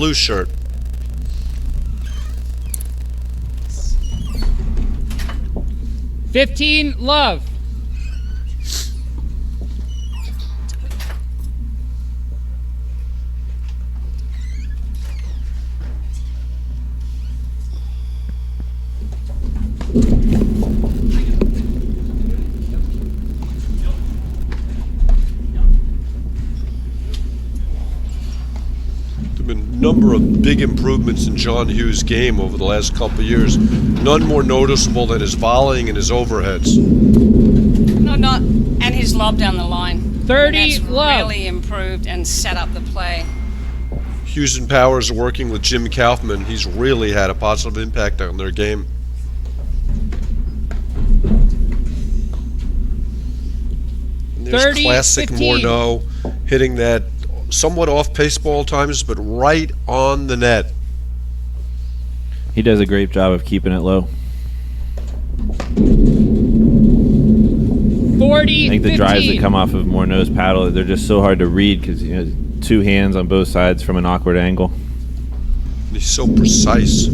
blue shirt. $15, love. Number of big improvements in John Hughes' game over the last couple of years. None more noticeable than his volleying and his overheads. No, not, and his lob down the line. 30, that's love. really improved and set up the play. Hughes and Powers are working with Jim Kaufman. He's really had a positive impact on their game. And there's 30, classic 15. Morneau hitting that somewhat off-pace ball times, but right on the net. He does a great job of keeping it low. 40, I think the 15. drives that come off of Morneau's paddle, they're just so hard to read because two hands on both sides from an awkward angle. And he's so precise.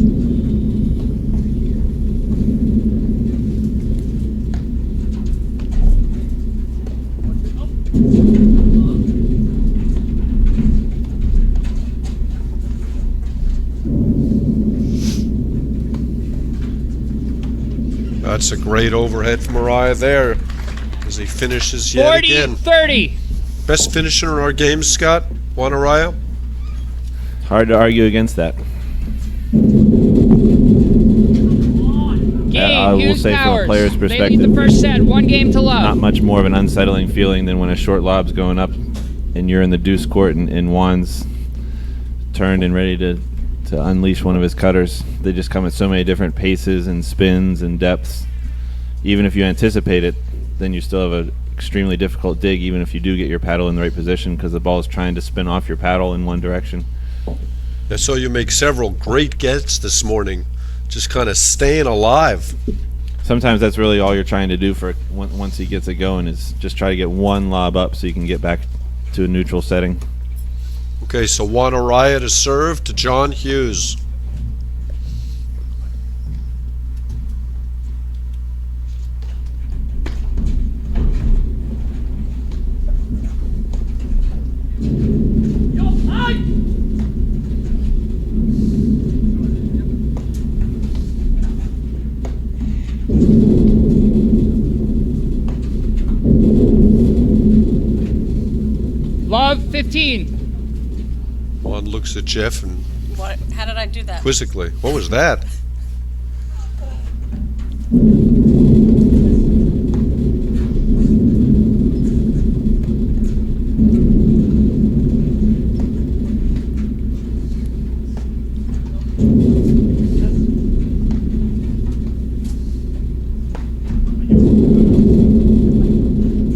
That's a great overhead from Arraya there as he finishes yet 40, again. 30. Best finisher in our game, Scott? Juan Arraya? Hard to argue against that. Game, I will Hughes say from a Powers. player's They lead perspective, the first set, 1 game to love. not much more of an unsettling feeling than when a short lob's going up and you're in the deuce court and Juan's turned and ready to unleash one of his cutters. They just come at so many different paces and spins and depths. Even if you anticipate it, then you still have an extremely difficult dig, even if you do get your paddle in the right position, because the ball is trying to spin off your paddle in one direction. I saw you make several great gets this morning, just kind of staying alive. Sometimes that's really all you're trying to do for once he gets it going, is just try to get one lob up so you can get back to a neutral setting. Okay, so Juan Arraya to serve to John Hughes. Love, 15. Juan looks at Jeff and What? How did I do that? quizzically, what was that?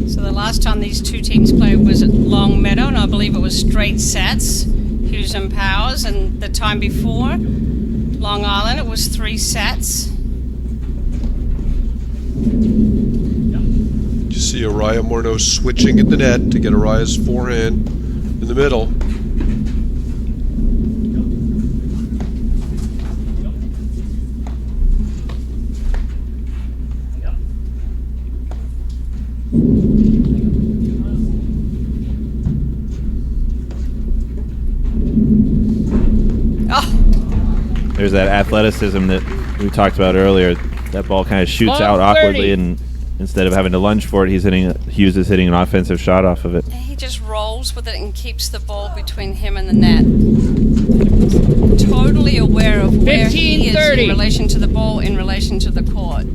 So the last time these two teams played was at Long Meadow, and I believe it was straight sets, Hughes and Powers, and the time before, Long Island, it was 3 sets. You see Arraya Morneau switching at the net to get Araya's forehand in the middle. There's that athleticism that we talked about earlier. That ball kind of shoots Long out awkwardly, 30. and instead of having to lunge for it, Hughes is hitting an offensive shot off of it. He just rolls with it and keeps the ball between him and the net. Totally aware of where he is 15-30. in relation to the ball, in relation to the court.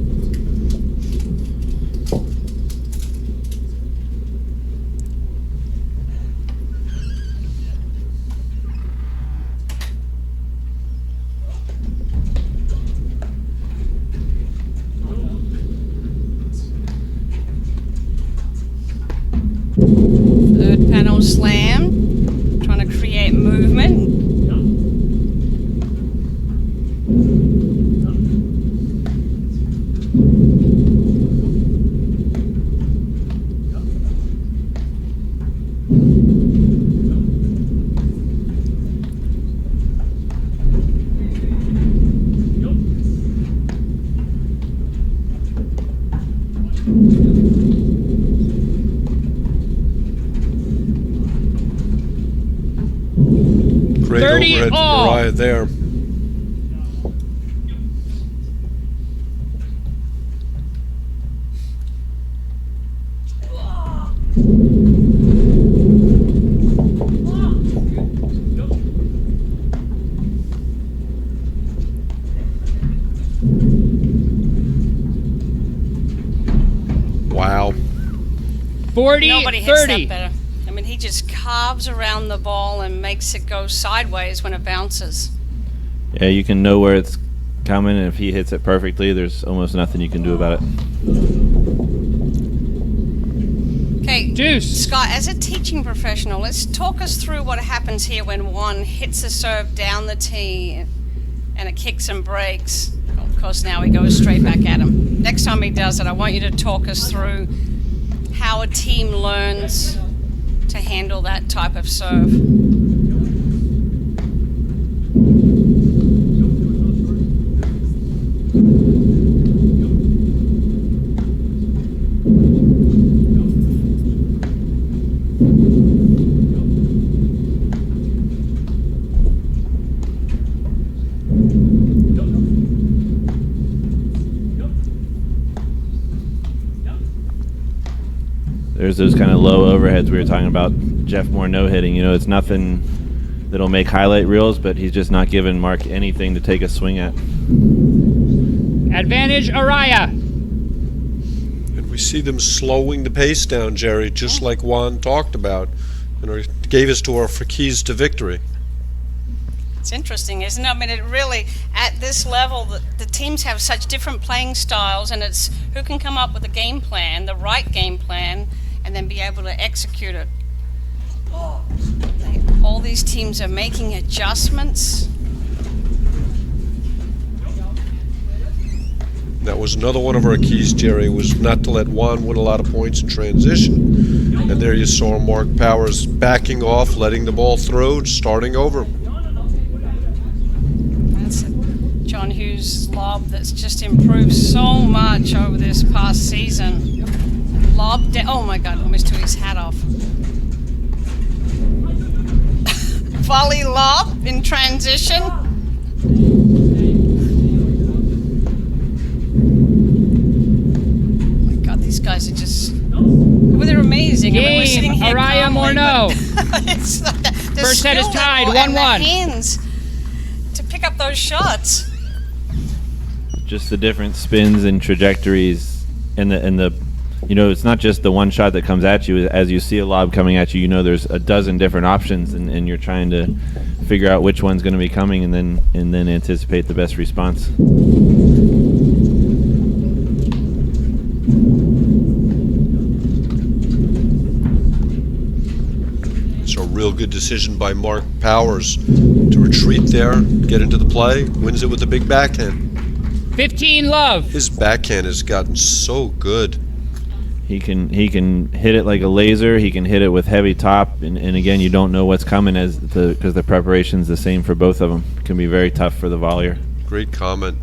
Third panel slam, trying to create movement. Great 30 overhead from all. Arraya there. Wow. 40, Nobody hits 30. that better. I mean, he just carves around the ball and makes it go sideways when it bounces. Yeah, you can know where it's coming, and if he hits it perfectly, there's almost nothing you can do about it. Okay, Deuce. Scott, as a teaching professional, let's talk us through what happens here when one hits the serve down the tee and it kicks and breaks. Of course, now he goes straight back at him. Next time he does it, I want you to talk us through how a team learns to handle that type of serve. There's those kind of low overheads we were talking about Jeff Morneau hitting. You know, it's nothing that'll make highlight reels, but he's just not giving Mark anything to take a swing at. Advantage Arraya. And we see them slowing the pace down, Jerry, just like Juan talked about. And gave us to our for keys to victory. It's interesting, isn't it? I mean, it really, at this level, the teams have such different playing styles, and it's who can come up with a game plan, the right game plan, and then be able to execute it. All these teams are making adjustments. That was another one of our keys, Jerry, was not to let Juan win a lot of points in transition. And there you saw Mark Powers backing off, letting the ball through, starting over. That's John Hughes' lob that's just improved so much over this past season. Lob, oh my God, almost took his hat off. Volley lob in transition. Oh my God, these guys are just, well, they're amazing. I mean, we're Game, sitting here Arraya calmly, Morneau. but it's like the First set is skill tied, level and 1-1. the hands to pick up those shots. Just the different spins and trajectories, and the you know, it's not just the one shot that comes at you. As you see a lob coming at you, you know there's a dozen different options, and you're trying to figure out which one's going to be coming, and then anticipate the best response. It's a real good decision by Mark Powers to retreat there, get into the play, wins it with a big backhand. 15 love. His backhand has gotten so good. He can hit it like a laser. He can hit it with heavy top, and again, you don't know what's coming because the preparation's the same for both of them. It can be very tough for the volleyer. Great comment.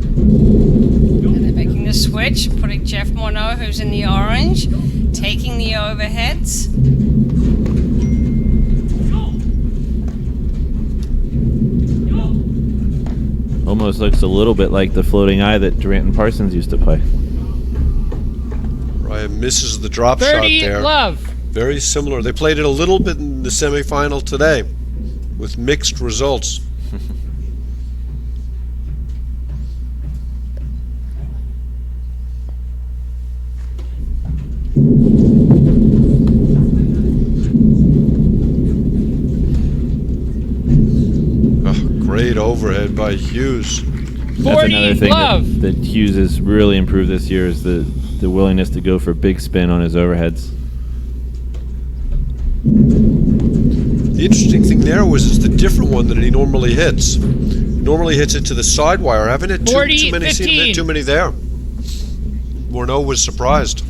And they're making the switch, putting Jeff Morneau, who's in the orange, taking the overheads. Almost looks a little bit like the floating eye that Durant and Parsons used to play. Ryan misses the drop shot 30 there. love. Very similar. They played it a little bit in the semifinal today with mixed results. Great overhead by Hughes. That's 40 another thing love. that Hughes has really improved this year is the willingness to go for big spin on his overheads. The interesting thing there was it's the different one than he normally hits. Normally hits it to the side wire. I haven't hit too 40, many, seen him 15. hit too many there. Morneau was surprised.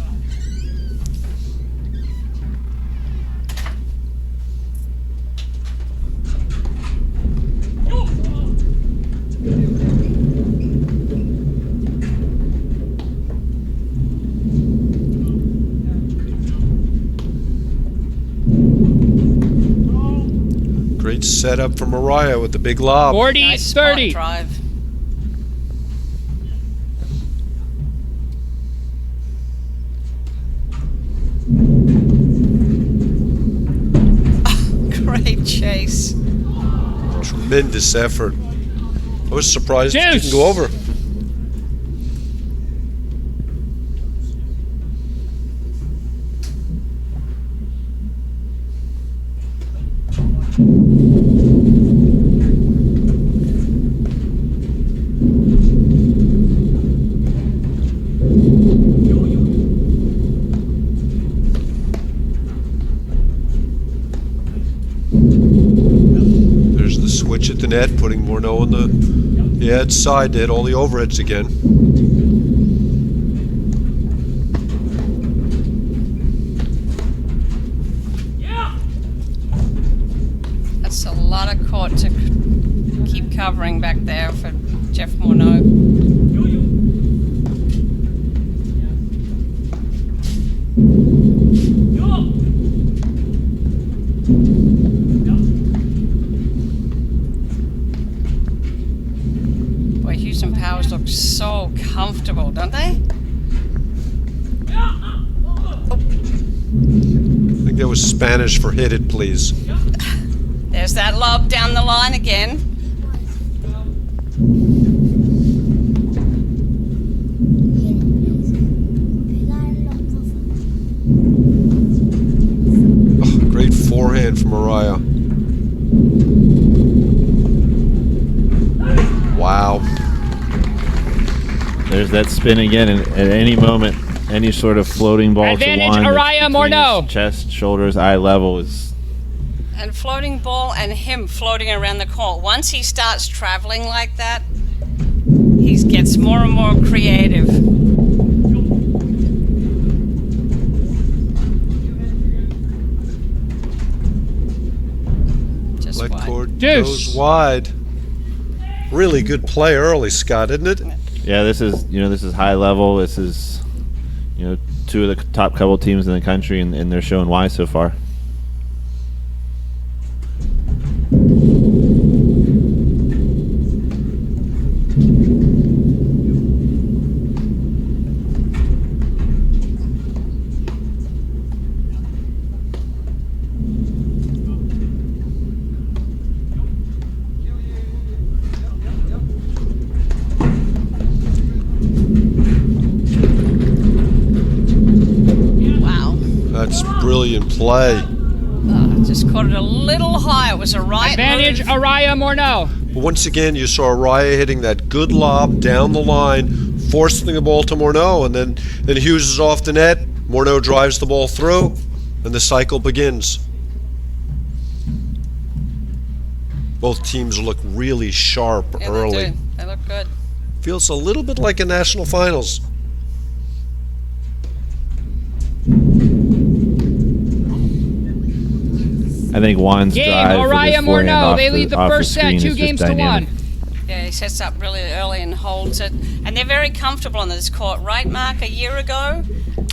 set up from Arraya with the big lob. 40, Nice spot 30. drive. Great chase. Tremendous effort. I was surprised it Juice. didn't go over. There's the switch at the net, putting Morneau on the edge side to hit all the overheads again. That's a lot of court to keep covering back there for Jeff Morneau. Boy, Hughes and Powers look so comfortable, don't they? I think that was Spanish for hit it, please. There's that lob down the line again. Oh, great forehand from Arraya. Wow. There's that spin again, and at any moment, any sort of floating ball Advantage, to one Arraya, that's between Morneau. his chest, shoulders, eye level is. And floating ball and him floating around the court. Once he starts traveling like that, he gets more and more creative. Just Let wide. cord Deuce. goes wide. Really good play early, Scott, isn't it? Yeah, this is high level. This is, two of the top couple teams in the country, and they're showing why so far. Wow. That's brilliant play. Just caught it a little high. It was a right Advantage, move. Arraya, Morneau. But once again, you saw Arraya hitting that good lob down the line, forcing the ball to Morneau, and then Hughes is off the net. Morneau drives the ball through, and the cycle begins. Both teams look really sharp Yeah, early. they do. They look good. Feels a little bit like a national finals. I think Juan's Game, drive with Arraya, his forehand Morneau. off They lead the off first screen set, is 2 just games to dynamic. 1. Yeah, he sets up really early and holds it. And they're very comfortable on this court, right, Mark? A year ago,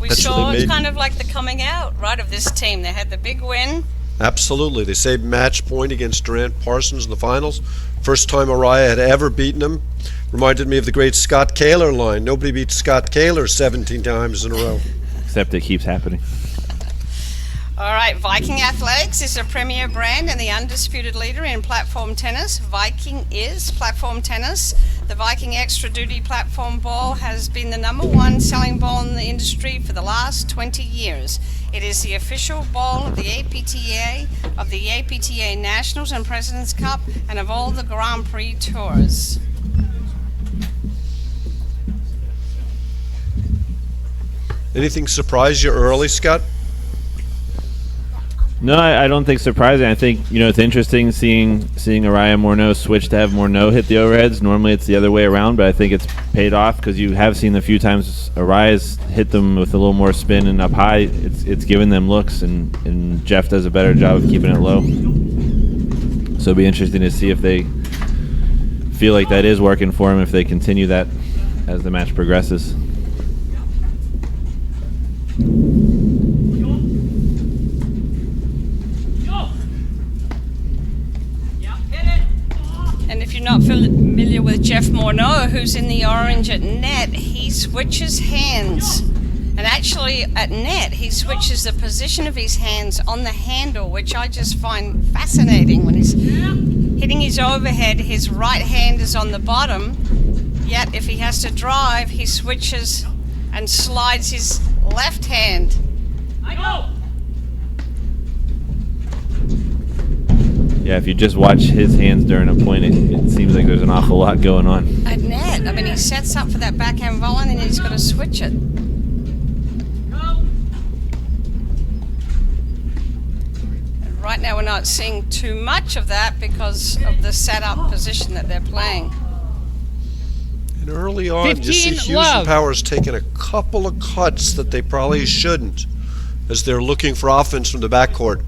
we That's what saw they it's made. kind of like the coming out, right, of this team. They had the big win. Absolutely. They saved match point against Durant Parsons in the finals. First time Arraya had ever beaten him. Reminded me of the great Scott Kaler line. Nobody beats Scott Kaler 17 times in a row. Except it keeps happening. All right, Viking Athletics is a premier brand and the undisputed leader in platform tennis. Viking is platform tennis. The Viking Extra Duty platform ball has been the #1 selling ball in the industry for the last 20 years. It is the official ball of the APTA Nationals and President's Cup, and of all the Grand Prix tours. Anything surprise you early, Scott? No, I don't think surprising. I think it's interesting seeing Arraya Morneau switch to have Morneau hit the overheads. Normally it's the other way around, but I think it's paid off because you have seen a few times Araya's hit them with a little more spin and up high. It's given them looks, and Jeff does a better job of keeping it low. So it'll be interesting to see if they feel like that is working for him, if they continue that as the match progresses. not familiar with Jeff Morneau, who's in the orange at net, he switches hands. And actually, at net, he switches the position of his hands on the handle, which I just find fascinating. When he's hitting his overhead, his right hand is on the bottom. Yet, if he has to drive, he switches and slides his left hand. Yeah, if you just watch his hands during a point, it seems like there's an awful lot going on. At net, I mean, he sets up for that backhand volley and then he's got to switch it. And right now, we're not seeing too much of that because of the setup position that they're playing. And early on, you see 15 Hughes and love. Powers taking a couple of cuts that they probably shouldn't as they're looking for offense from the backcourt.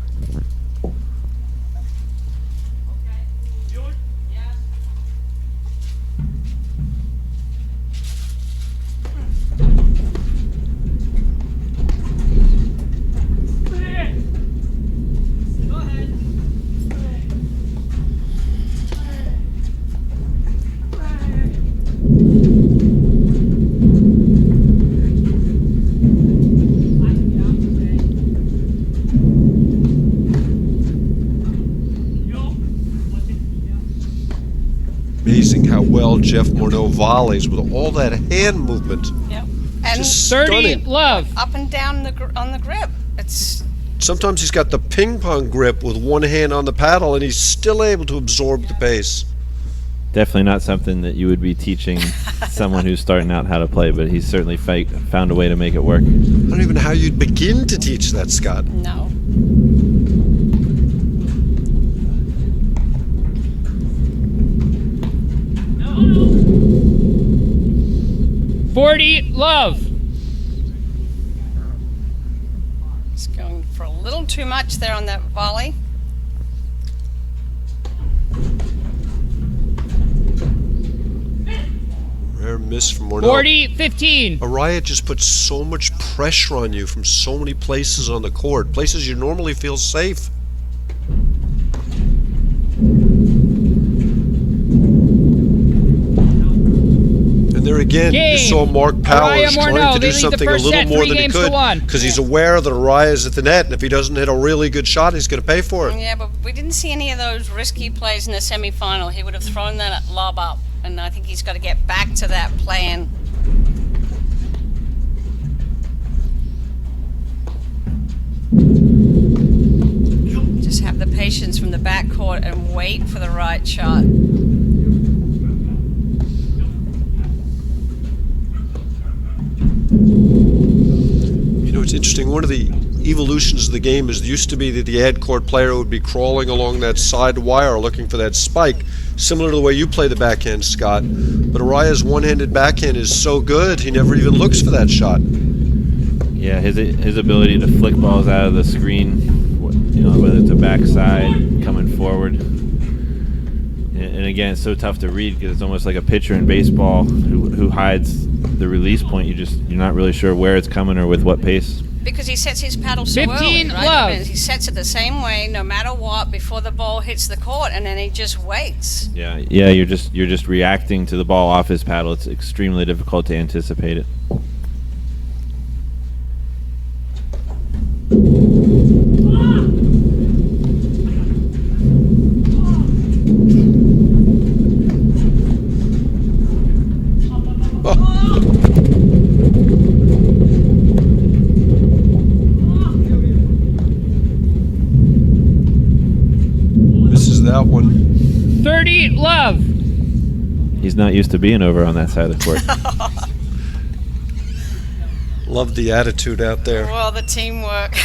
Amazing how well Jeff Morneau volleys with all that hand movement. Yep. And Just 30 stunning. love. up and down on the grip. It's Sometimes he's got the ping pong grip with one hand on the paddle and he's still able to absorb the pace. Definitely not something that you would be teaching someone who's starting out how to play, but he's certainly found a way to make it work. I don't even know how you'd begin to teach that, Scott. no. 40 love. It's going for a little too much there on that volley. Rare miss from Morneau. 40-15. Arraya just puts so much pressure on you from so many places on the court, places you normally feel safe. And there again, you Game. saw Mark Arraya Powers Morneau, trying to they do lead the something a first little set, more 3 than he games to could 1. because he's aware that Arraya is at the net, and if he doesn't hit a really good shot, he's going to pay for it. Yeah, but we didn't see any of those risky plays in the semifinal. He would have thrown that lob up, and I think he's got to get back to that plan. Just have the patience from the backcourt and wait for the right shot. You know, it's interesting. One of the evolutions of the game is used to be that the ad court player would be crawling along that side wire looking for that spike, similar to the way you play the backhand, Scott. But Araya's one-handed backhand is so good, he never even looks for that shot. Yeah, his ability to flick balls out of the screen, you know, whether it's a backside, coming forward. And again, it's so tough to read because it's almost like a pitcher in baseball who hides the release point. You're not really sure where it's coming or with what pace. Because he sets his paddle so 15 early, right? love. I mean, he sets it the same way, no matter what, before the ball hits the court, and then he just waits. Yeah, you're just reacting to the ball off his paddle. It's extremely difficult to anticipate it. Misses that one. 30 love. He's not used to being over on that side of the court. Love the attitude out there. Well, the teamwork.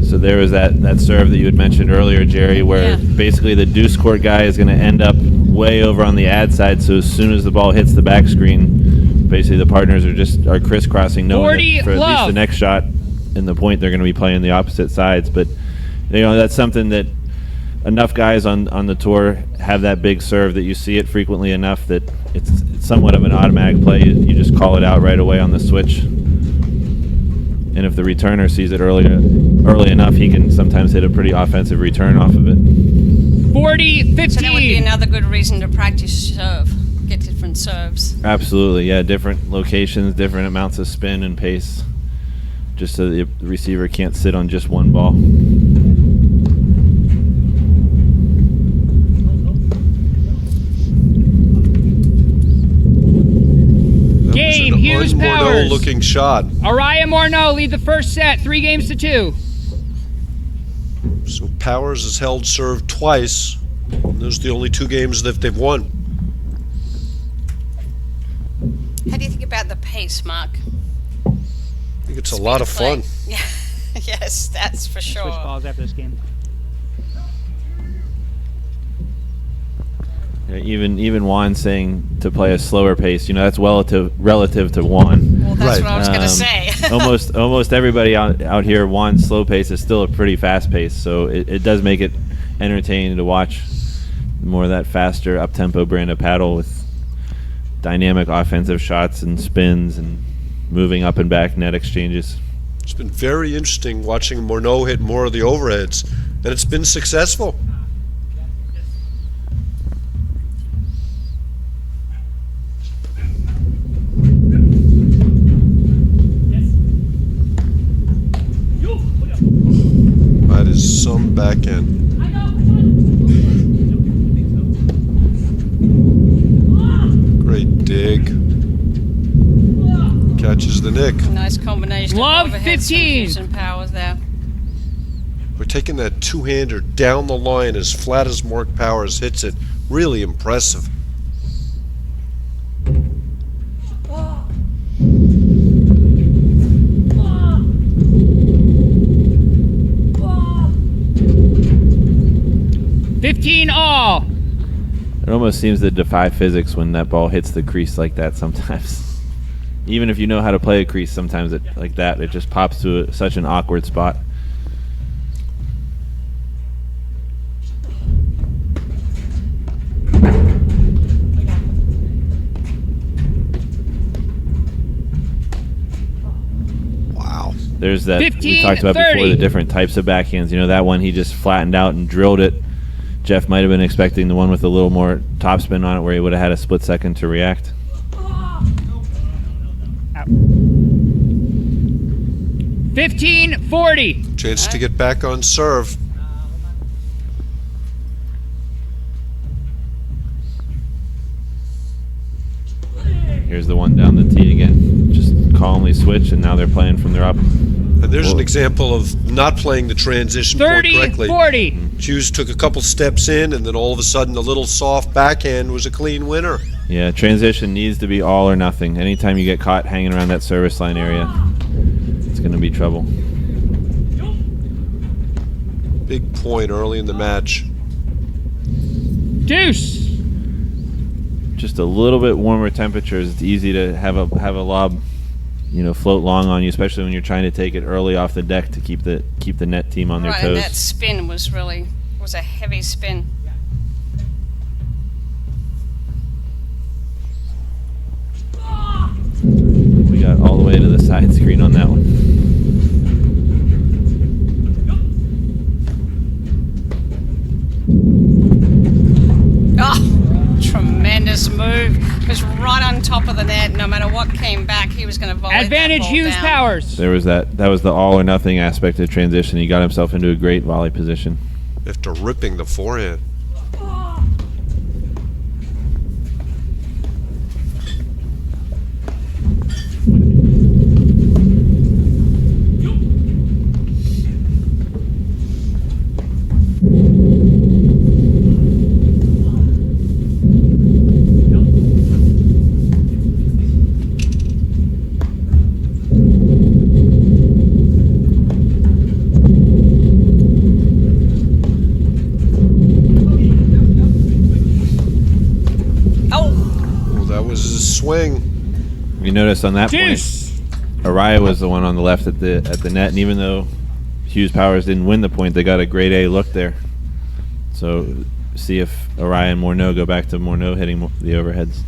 So there was that serve that you had mentioned earlier, Jerry, where Yeah. basically the deuce court guy is going to end up way over on the ad side. So as soon as the ball hits the back screen, basically the partners are crisscrossing, knowing 40 that for at least love. the next shot in the point they're going to be playing the opposite sides. But you know, that's something that enough guys on the tour have that big serve that you see it frequently enough that it's somewhat of an automatic play. You just call it out right away on the switch. And if the returner sees it early enough, he can sometimes hit a pretty offensive return off of it. 40, 15. So that would be another good reason to practice serve. Get different serves. Absolutely, yeah. Different locations, different amounts of spin and pace, just so the receiver can't sit on just one ball. Game, Hughes, Morneau Powers. looking shot. Arraya, Morneau lead the first set, 3-2. So Powers has held serve twice. And those are the only 2 games that they've won. How do you think about the pace, Mark? I think it's a lot of Play. fun. Yeah. Yes, that's for sure. Switch balls after this game. Yeah, even Juan saying to play a slower pace, that's relative to Juan. Well, that's Right. what I was going to say. almost everybody out here, Juan's slow pace is still a pretty fast pace, so it does make it entertaining to watch. More of that faster up-tempo brand of paddle with dynamic offensive shots and spins and moving up and back net exchanges. It's been very interesting watching Morneau hit more of the overheads, and it's been successful. That is some backhand. Great dig. Catches the nick. Nice combination Love, of overheads 15. and Hughes and Powers there. We're taking that 2-hander down the line as flat as Mark Powers hits it. Really impressive. All. It almost seems to defy physics when that ball hits the crease like that sometimes. Even if you know how to play a crease, sometimes it just pops to such an awkward spot. Wow. There's that 15, we talked about 30. before, the different types of backhands. That one he just flattened out and drilled it. Jeff might have been expecting the one with a little more topspin on it where he would have had a split second to react. Out. 15-40. Chance to get back on serve. Here's the one down the tee again. Just calmly switch, and now they're playing from their up. And there's an example of not playing the transition point correctly. 30-40. Hughes took a couple steps in, and then all of a sudden, a little soft backhand was a clean winner. Yeah, transition needs to be all or nothing. Anytime you get caught hanging around that service line area, it's going to be trouble. Big point early in the match. Deuce. Just a little bit warmer temperatures. It's easy to have a lob, float long on you, especially when you're trying to take it early off the deck to keep the net team on their Right, toes. and that spin was a heavy spin. We got all the way to the side screen on that one. Oh, tremendous move. It was right on top of the net. No matter what came back, he was going to volley Advantage that ball Hughes, down. Powers. There was that was the all or nothing aspect of transition. He got himself into a great volley position. After ripping the forehand. Swing. You notice on that Deuce. point, Arraya was the one on the left at the net, and even though Hughes Powers didn't win the point, they got a grade A look there. So see if Arraya and Morneau go back to Morneau hitting the overheads.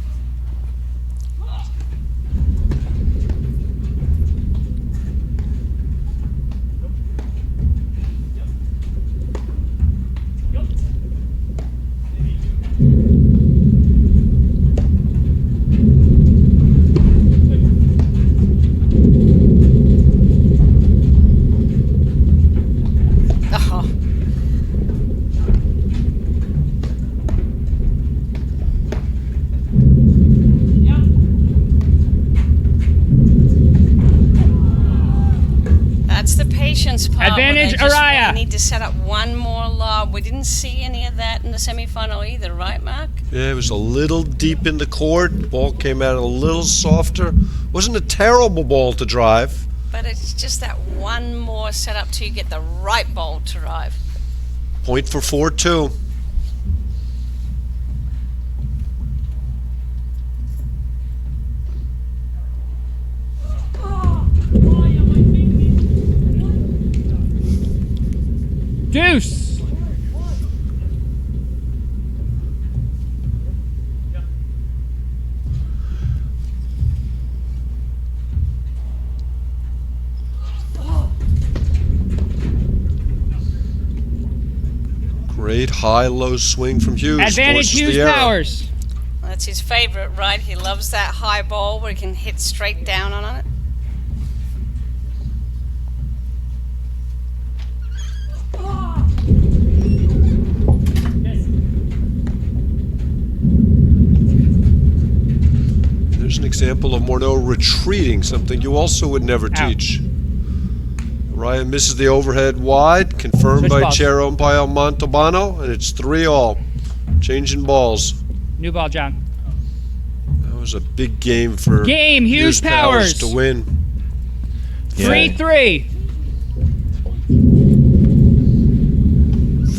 this part Advantage, where they just Arraya. really need to set up one more lob. We didn't see any of that in the semifinal either, right, Mark? Yeah, it was a little deep in the court. Ball came out a little softer. Wasn't a terrible ball to drive. But it's just that one more setup till you get the right ball to drive. Point for 4-2. Deuce. Great high-low swing from Hughes. Advantage, Forces Hughes the error. Powers. That's his favorite, right? He loves that high ball where he can hit straight down on it. There's an example of Morneau retreating, something you also would never Out. teach. Ryan misses the overhead wide, confirmed Switch by balls. chair umpire Montalbano, and it's 3-all. Changing balls. New ball, John. That was a big game for Game, Hughes Powers. to win. Yeah. 3-3.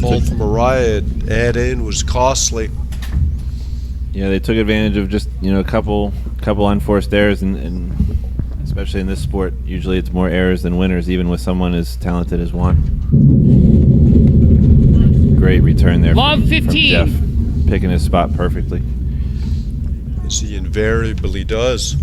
Fault from Arraya at add in was costly. Yeah, they took advantage of just a couple unforced errors, and especially in this sport, usually it's more errors than winners, even with someone as talented as Juan. Great return there Love from 15. Jeff, picking his spot perfectly. As he invariably does.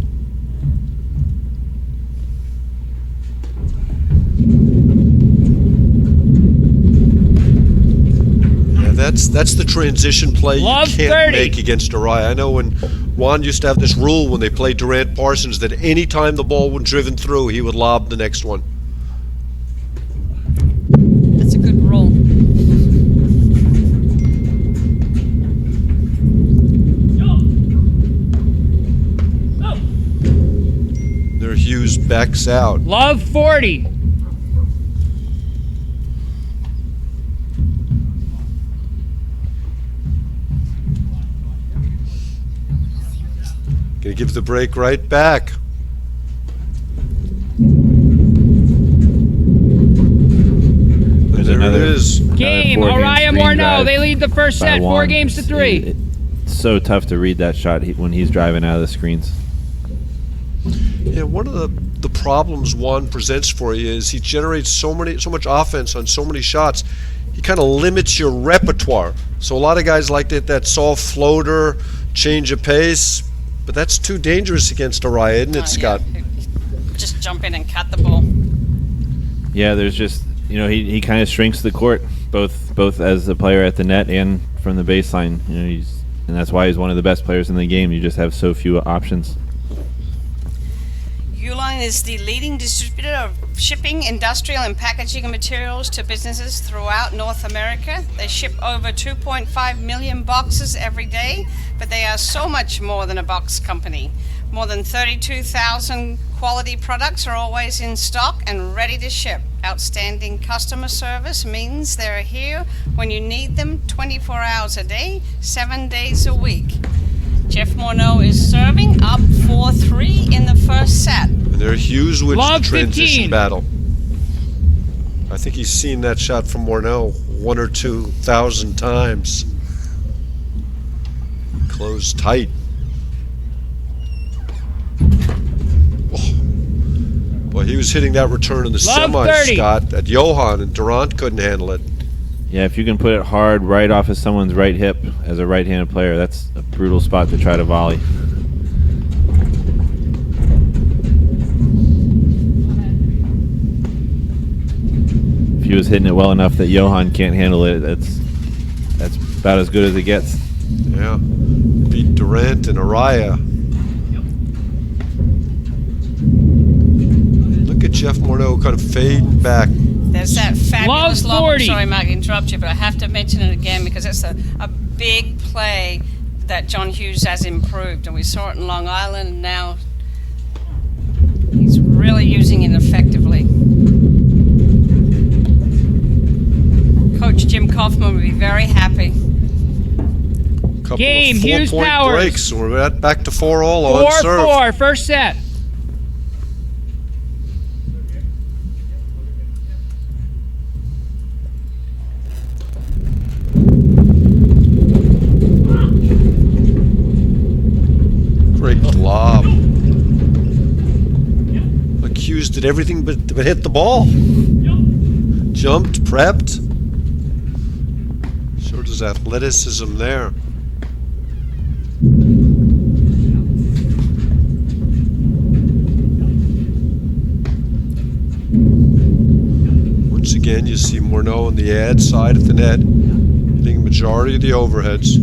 That's the transition play Love you can't 30. make against Arraya. I know when Juan used to have this rule when they played Durant Parsons that any time the ball was driven through, he would lob the next one. That's a good roll. There Hughes backs out. Love 40. Gonna give the break right back. There's There another it is. Game, four-game Arraya screen Morneau. drive They lead the first by set, 4 Juan. games to 3. It's so tough to read that shot when he's driving out of the screens. Yeah, one of the problems Juan presents for you is he generates so much offense on so many shots. He kind of limits your repertoire. So a lot of guys like to hit that soft floater, change of pace, but that's too dangerous against Arraya, isn't it, Scott? Yeah. Just jump in and cut the ball. Yeah, there's just he kind of shrinks the court, both as a player at the net and from the baseline. And that's why he's one of the best players in the game. You just have so few options. Uline is the leading distributor of shipping, industrial, and packaging materials to businesses throughout North America. They ship over 2.5 million boxes every day, but they are so much more than a box company. More than 32,000 quality products are always in stock and ready to ship. Outstanding customer service means they're here when you need them 24 hours a day, 7 days a week. Jeff Morneau is serving up 4-3 in the first set. And there Hughes wins Love the transition 15. battle. I think he's seen that shot from Morneau 1 or 2,000 times. Closed tight. Oh. Boy, he was hitting that return in the Love semis, 30. Scott, at Johan, and Durant couldn't handle it. Yeah, if you can put it hard right off of someone's right hip as a right-handed player, that's a brutal spot to try to volley. If he was hitting it well enough that Johan can't handle it, that's about as good as it gets. Yeah. Beat Durant and Arraya. Look at Jeff Morneau kind of fading back. There's that fabulous Love lob. 40. I'm sorry, Mark, to interrupt you, but I have to mention it again because it's a big play that John Hughes has improved. And we saw it in Long Island, and now he's really using it effectively. Jim Kaufman would be very happy. Couple Game, of Hughes 4-point Powers. breaks. We're back to 4-all on serve. 4-4, first set. Great lob. Like Hughes did everything but hit the ball. Jumped, prepped. Showed his athleticism there. Once again, you see Morneau on the ad side of the net, hitting a majority of the overheads.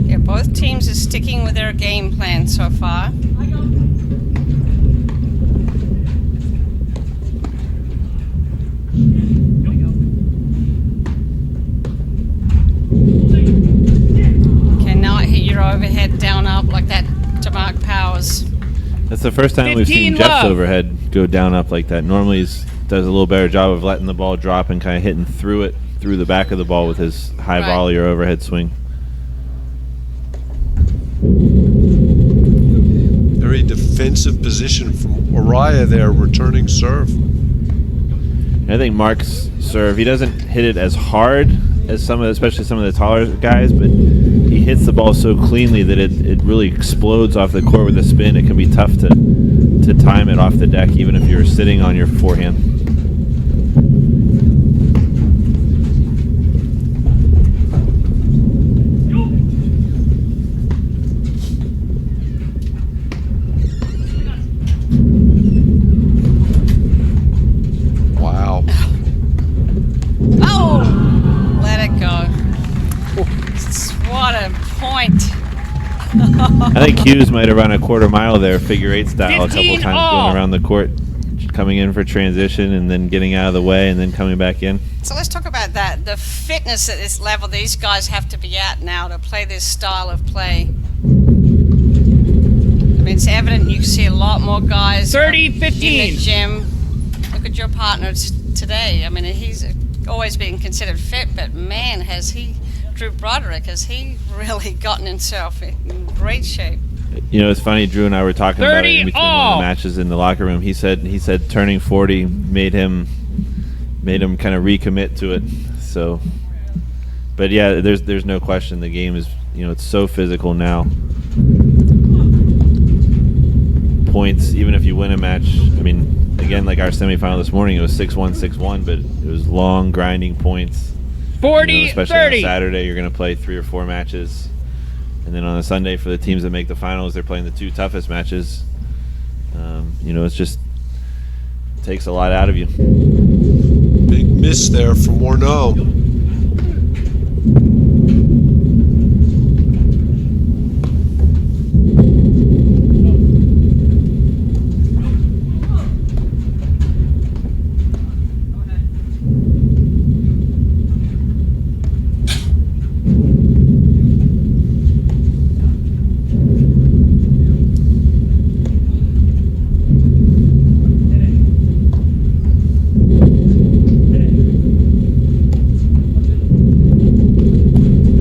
Yeah, both teams are sticking with their game plan so far. Cannot hit your overhead down up like that to Mark Powers. That's the first time we've 15 seen Jeff's love. overhead go down up like that. Normally he does a little better job of letting the ball drop and kind of hitting through the back of the ball with his high Right. volley or overhead swing. Very defensive position from Arraya there, returning serve. I think Mark's serve, he doesn't hit it as hard as especially some of the taller guys, but he hits the ball so cleanly that it really explodes off the court with a spin. It can be tough to time it off the deck, even if you're sitting on your forehand. Wow. Oh! Let it go. What a point. I think Hughes might have run a quarter mile there, figure eight style, a couple 15 times all. going around the court, coming in for transition and then getting out of the way and then coming back in. So let's talk about that. The fitness at this level these guys have to be at now to play this style of play. I mean, it's evident you see a lot more guys 30, in 15. the gym. Look at your partner today. I mean, he's always been considered fit, but man, Drew Broderick, has he really gotten himself in great shape. You know, it's funny. Drew and I were talking about it in 30 between one of all. the matches in the locker room. He said turning 40 made him kind of recommit to it. So, but yeah, there's no question the game is, it's so physical now. Points, even if you win a match. I mean, again, like our semifinal this morning, it was 6-1, 6-1, but it was long grinding points. 40, Especially on 30. Saturday, you're going to play 3 or 4 matches. And then on a Sunday, for the teams that make the finals, they're playing the 2 toughest matches. It's just takes a lot out of you. Big miss there from Morneau.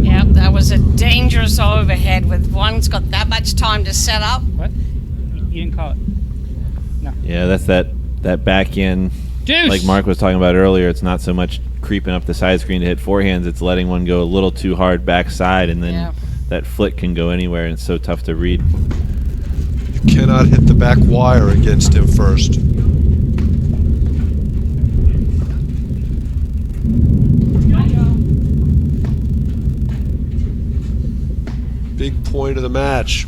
Yep, that was a dangerous overhead with one's got that much time to set up. What? You didn't call it. Yeah, that's that back end. Deuce. Like Mark was talking about earlier, it's not so much creeping up the side screen to hit forehands, it's letting one go a little too hard backside, and then Yeah. that flick can go anywhere, and it's so tough to read. You cannot hit the back wire against him first. Big point of the match.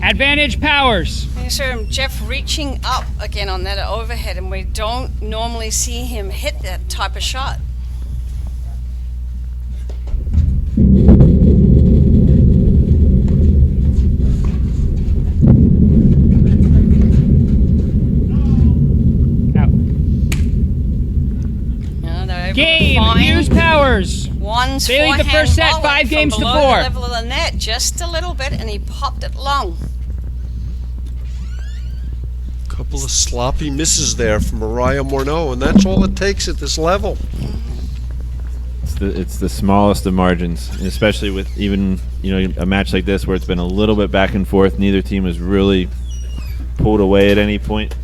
Advantage Powers. You saw Jeff reaching up again on that overhead, and we don't normally see him hit that type of shot. Out. Game. Fine. Hughes Powers. One's They lead the forehand first set, volley 5 from games to below 4. the level of the net just a little bit, and he popped it long. Couple of sloppy misses there from Arraya Morneau, and that's all it takes at this level. It's the smallest of margins, and especially with even a match like this where it's been a little bit back and forth. Neither team has really pulled away at any point.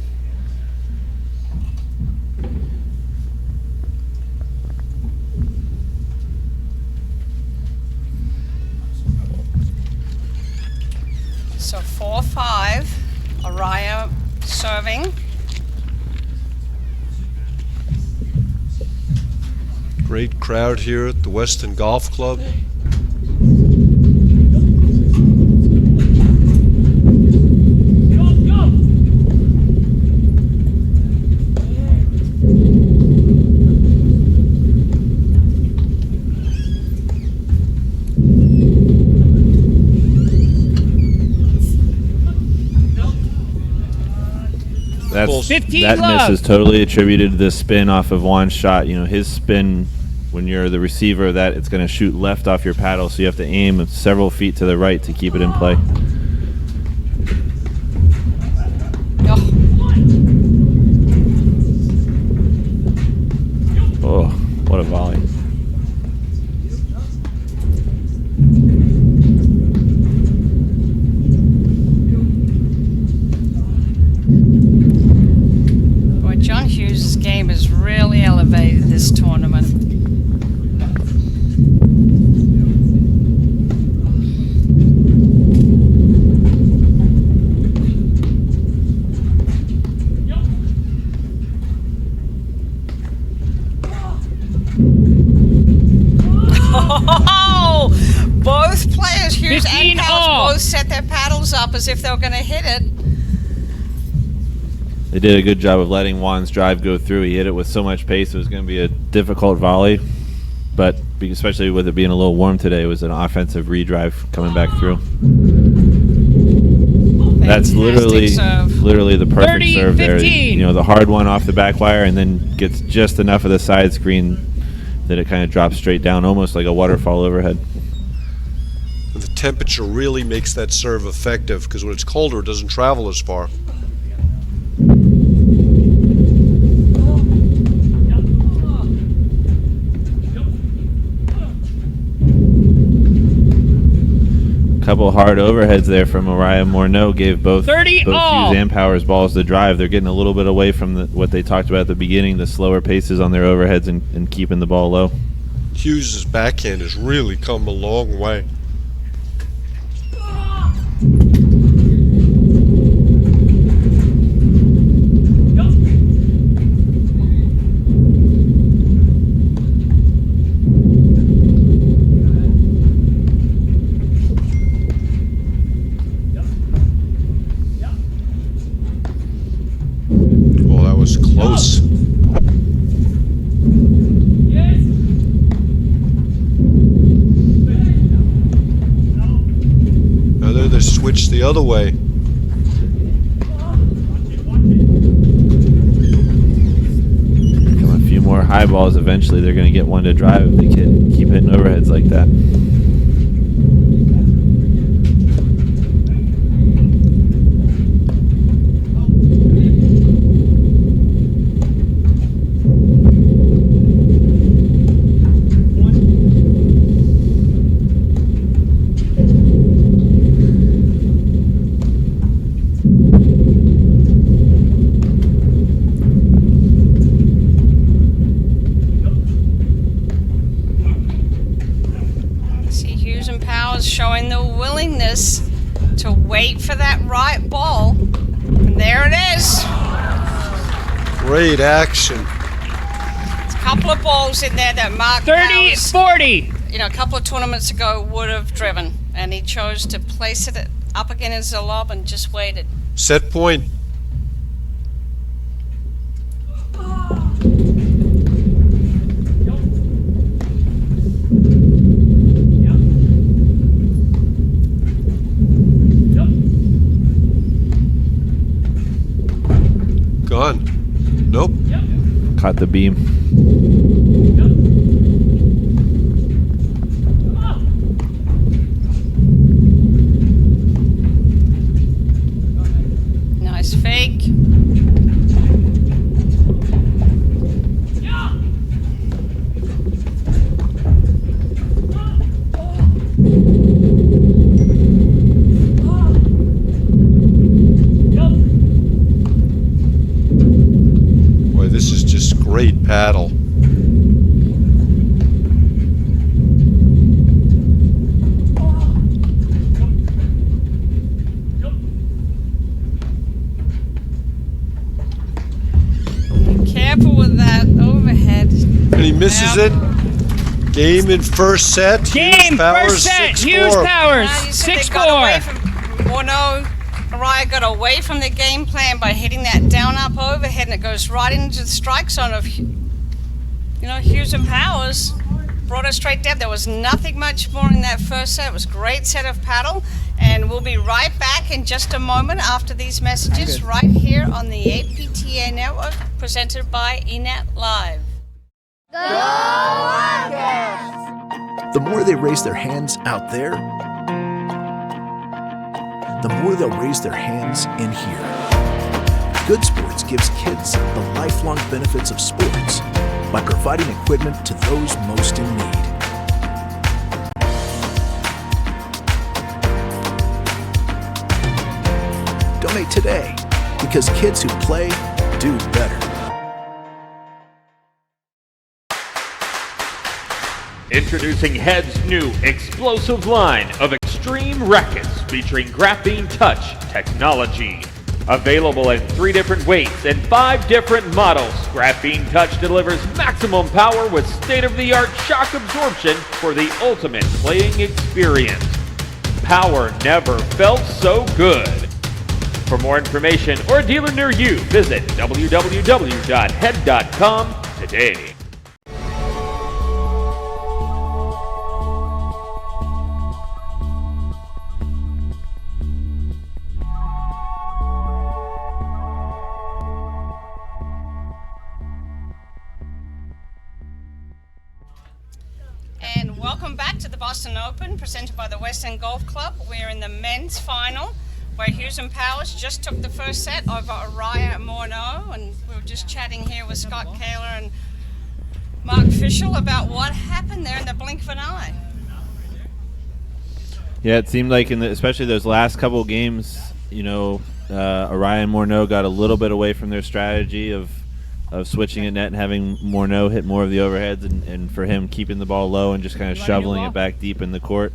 So 4-5, Arraya serving. Great crowd here at the Weston Golf Club. That 15 miss love. is totally attributed to the spin off of Juan's shot. His spin, when you're the receiver of that, it's going to shoot left off your paddle, so you have to aim several feet to the right to keep it in play. Oh, what a volley. Boy, John Hughes' game has really elevated this tournament. Oh, both players, Hughes 15 and all. Howes, both set their paddles up as if they were going to hit it. They did a good job of letting Juan's drive go through. He hit it with so much pace, it was going to be a difficult volley. But especially with it being a little warm today, it was an offensive redrive coming back through. That's Fantastic literally the perfect 30, serve 15. there. The hard one off the back wire and then gets just enough of the side screen that it kind of drops straight down, almost like a waterfall overhead. And the temperature really makes that serve effective, because when it's colder, it doesn't travel as far. Couple hard overheads there from Arraya Morneau gave both 30 all. Hughes and Powers balls to drive. They're getting a little bit away from what they talked about at the beginning, the slower paces on their overheads and keeping the ball low. Hughes' backhand has really come a long way. Oh, that was close. Now they switched the other way. Come a few more high balls. Eventually, they're going to get one to drive if they can keep hitting overheads like that. See Hughes and Powers showing the willingness to wait for that right ball. And there it is. Great action. There's a couple of balls in there that Mark 30, Powers, 40. a couple of tournaments ago would have driven. And he chose to place it up against the lob and just waited. Set point. Gone. Nope. Caught the beam. great paddle. Careful with that overhead. And he misses Yep. it. Game in first set. Game, Hughes Powers, first set. 6-4. Hughes Powers, Now, you said they got away 6-4. from Morneau. Arraya got away from the game plan by hitting that down-up overhead, and it goes right into the strike zone of, Hughes and Powers. Brought it straight down. There was nothing much more in that first set. It was a great set of paddle, and we'll be right back in just a moment after these messages right here on the APTA Network, presented by eNet Live. The more they raise their hands out there, the more they'll raise their hands in here. Good Sports gives kids the lifelong benefits of sports by providing equipment to those most in need. Donate today, because kids who play do better. Introducing Head's new explosive line of extreme rackets featuring graphene touch technology. Available in 3 different weights and 5 different models, Graphene Touch delivers maximum power with state-of-the-art shock absorption for the ultimate playing experience. Power never felt so good. For more information or a dealer near you, visit www.head.com today. And welcome back to the Boston Open, presented by the West End Golf Club. We're in the men's final, where Hughes and Powers just took the first set over Arraya and Morneau, and we were just chatting here with Scott Kaler and Mark Fischel about what happened there in the blink of an eye. Yeah, it seemed like especially those last couple of games, Arraya and Morneau got a little bit away from their strategy of switching at net and having Morneau hit more of the overheads, and for him keeping the ball low and just kind of shoveling it back deep in the court.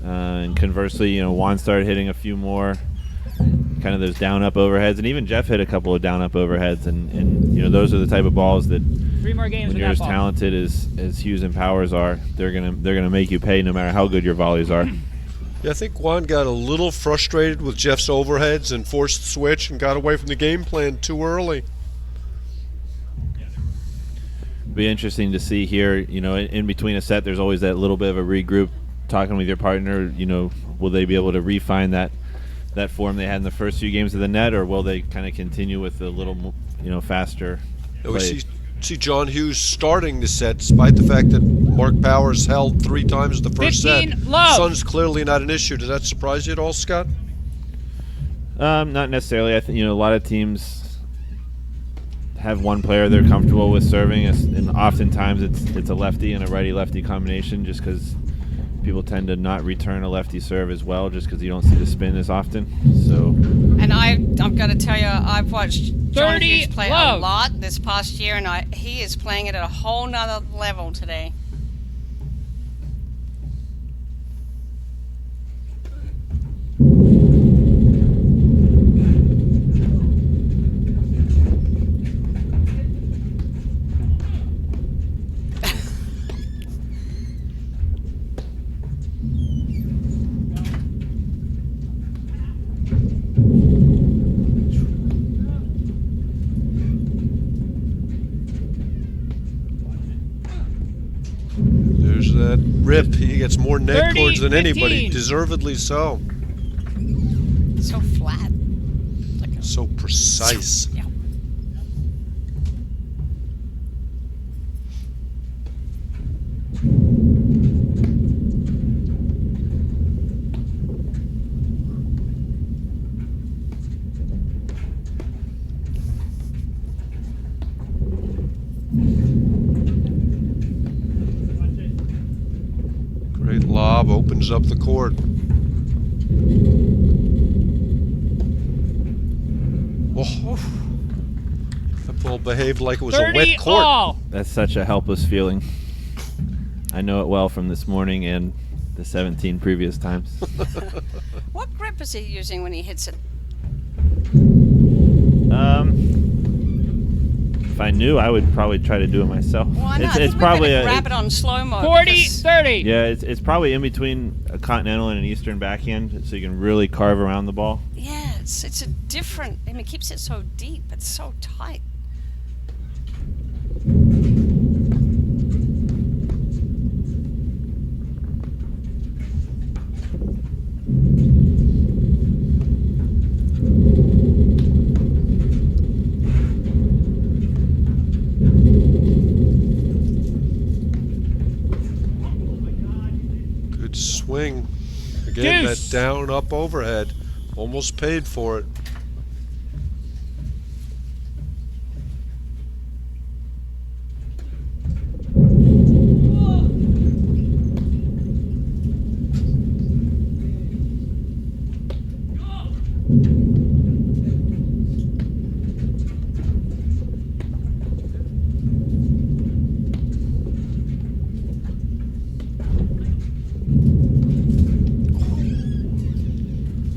And conversely, Juan started hitting a few more kind of those down-up overheads, and even Jeff hit a couple of down-up overheads, and those are the type of balls that 3 more games when with you're that as ball. talented as Hughes and Powers are, they're gonna make you pay no matter how good your volleys are. Yeah, I think Juan got a little frustrated with Jeff's overheads and forced the switch and got away from the game plan too early. Be interesting to see here, in between a set there's always that little bit of a regroup, talking with your partner, will they be able to refine that form they had in the first few games of the net, or will they kind of continue with a little faster We play? see John Hughes starting the set despite the fact that Mark Powers held 3 times the first 15 set. love. Sun's clearly not an issue. Does that surprise you at all, Scott? Not necessarily. I think a lot of teams have one player they're comfortable with serving, and oftentimes it's a lefty and a righty-lefty combination, just because people tend to not return a lefty serve as well, just because you don't see the spin as often. So, And I'm going to tell you, I've watched John 30 Hughes play love. a lot this past year, and he is playing it at a whole nother level today. There's that rip. He gets more net 30, cords than anybody, 15. deservedly so. So flat. So precise. Yeah. Great lob, opens up the court. Oh, the People behaved like it was a 30 wet court. all. That's such a helpless feeling. I know it well from this morning and the 17 previous times. What grip is he using when he hits it? If I knew, I would probably try to do it myself. Well, I know. I It's think probably we're gonna grab it on slow-mo. 40, because- 30. yeah, it's probably in between a continental and an eastern backhand, so you can really carve around the ball. Yeah, it's a different. I mean, it keeps it so deep. It's so tight. Good swing. Again, Deuce. that down, up, overhead. Almost paid for it.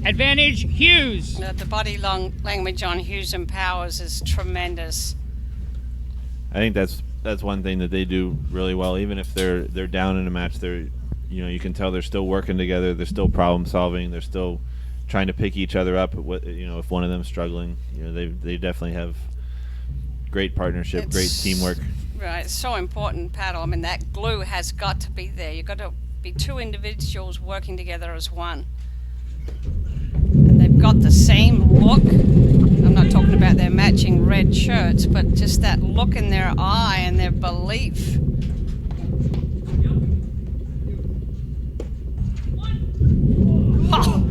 Advantage Hughes. The body language on Hughes and Powers is tremendous. I think that's one thing that they do really well. Even if they're down in a match, you can tell they're still working together. They're still problem solving. They're still trying to pick each other up. If one of them's struggling, they definitely have great partnership, great teamwork. Right, it's so important, Paddle. I mean, that glue has got to be there. You've got to be two individuals working together as one. And they've got the same look. I'm not talking about their matching red shirts, but just that look in their eye and their belief. Oh,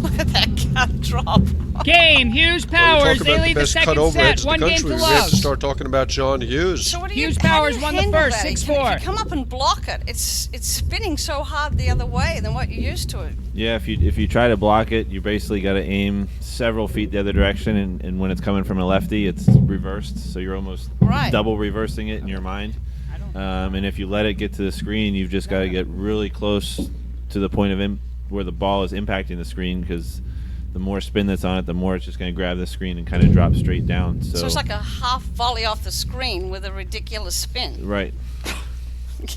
look at that cut drop. Game. Hughes Well, Powers. we talk They about the lead the best cut second overheads set. in One the game country. to We have love. to start talking about John Hughes. So what do Hughes how do Powers you won the handle first, that? 6-4. If you come up and block it, it's spinning so hard the other way than what you're used to. Yeah, if you try to block it, you basically got to aim several feet the other direction, and when it's coming from a lefty, it's reversed, so you're almost Right. double reversing it in your mind. And if you let it get to the screen, you've just got to get really close to the point of where the ball is impacting the screen, because the more spin that's on it, the more it's just going to grab the screen and kind of drop straight down. So it's like a half volley off the screen with a ridiculous spin. right,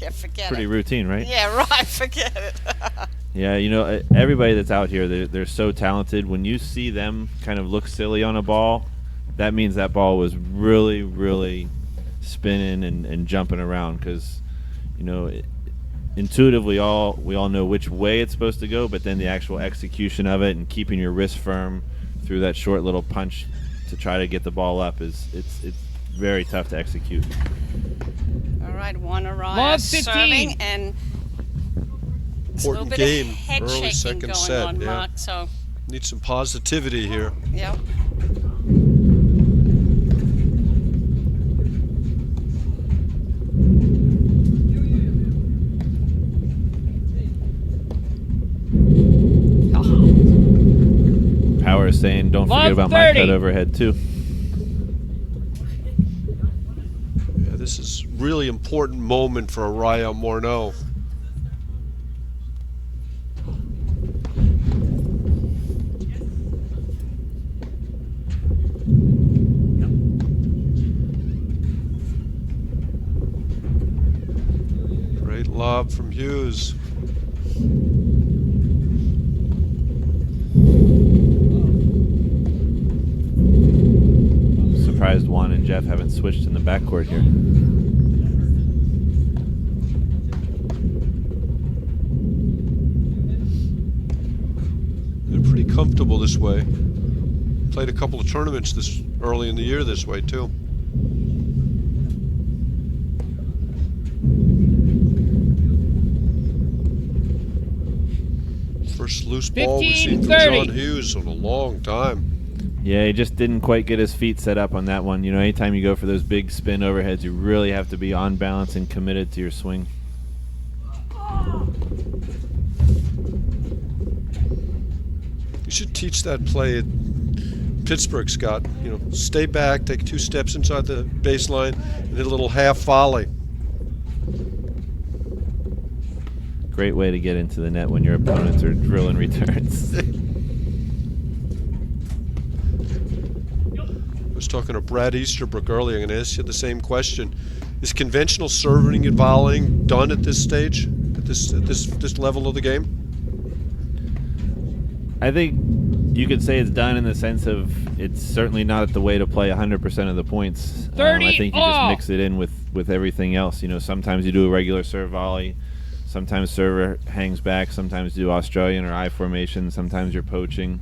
Yeah, forget pretty it. routine, right? Yeah, right, forget it. Yeah, everybody that's out here, they're so talented. When you see them kind of look silly on a ball, that means that ball was really, really spinning and jumping around, because, intuitively we all know which way it's supposed to go, but then the actual execution of it and keeping your wrist firm through that short little punch to try to get the ball up it's very tough to execute. All right, one Arraya Love 15. serving, and it's a little Important bit game, of head early shaking second going set, on, yeah. Mark. So, Need some positivity here. yep. Power is saying, don't Love forget about my 30. cut overhead too. Yeah, this is really important moment for Arraya Morneau. Great lob from Hughes. Surprised Juan and Jeff haven't switched in the backcourt here. They're pretty comfortable this way. Played a couple of tournaments this early in the year this way too. First loose ball we've seen from 15-30. John Hughes in a long time. Yeah, he just didn't quite get his feet set up on that one. Anytime you go for those big spin overheads, you really have to be on balance and committed to your swing. You should teach that play at Pittsburgh, Scott. Stay back, take 2 steps inside the baseline, and hit a little half volley. Great way to get into the net when your opponents are drilling returns. I was talking to Brad Easterbrook earlier. I'm going to ask you the same question. Is conventional serving and volleying done at this stage, at this level of the game? I think you could say it's done in the sense of it's certainly not at the way to play 100% of the points. 30 I think you all. just mix it in with everything else. Sometimes you do a regular serve volley. Sometimes server hangs back. Sometimes you do Australian or I formation. Sometimes you're poaching.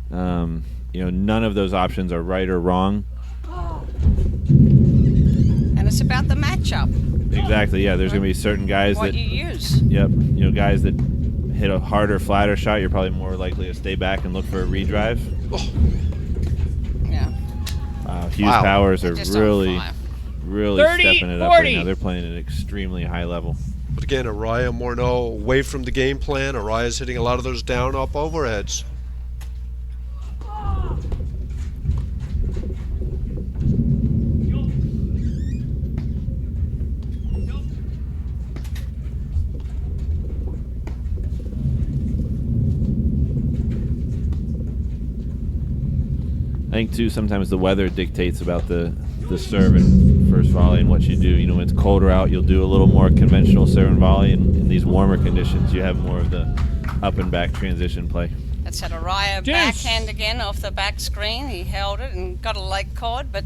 None of those options are right or wrong. And it's about the matchup. Exactly. Yeah. There's going to be certain guys What that. you use. Yep. Guys that hit a harder, flatter shot. You're probably more likely to stay back and look for a redrive. Yeah. Hughes Wow. Powers are Just really, on fire. really 30, stepping it up right 40. now. They're playing at an extremely high level. But again, Arraya, Morneau away from the game plan. Araya's hitting a lot of those down-up overheads. I think too sometimes the weather dictates about the serve and first volley and what you do. When it's colder out, you'll do a little more conventional serve and volley, and in these warmer conditions, you have more of the up and back transition play. That's at Arraya Deuce. backhand again off the back screen. He held it and got a late cord, but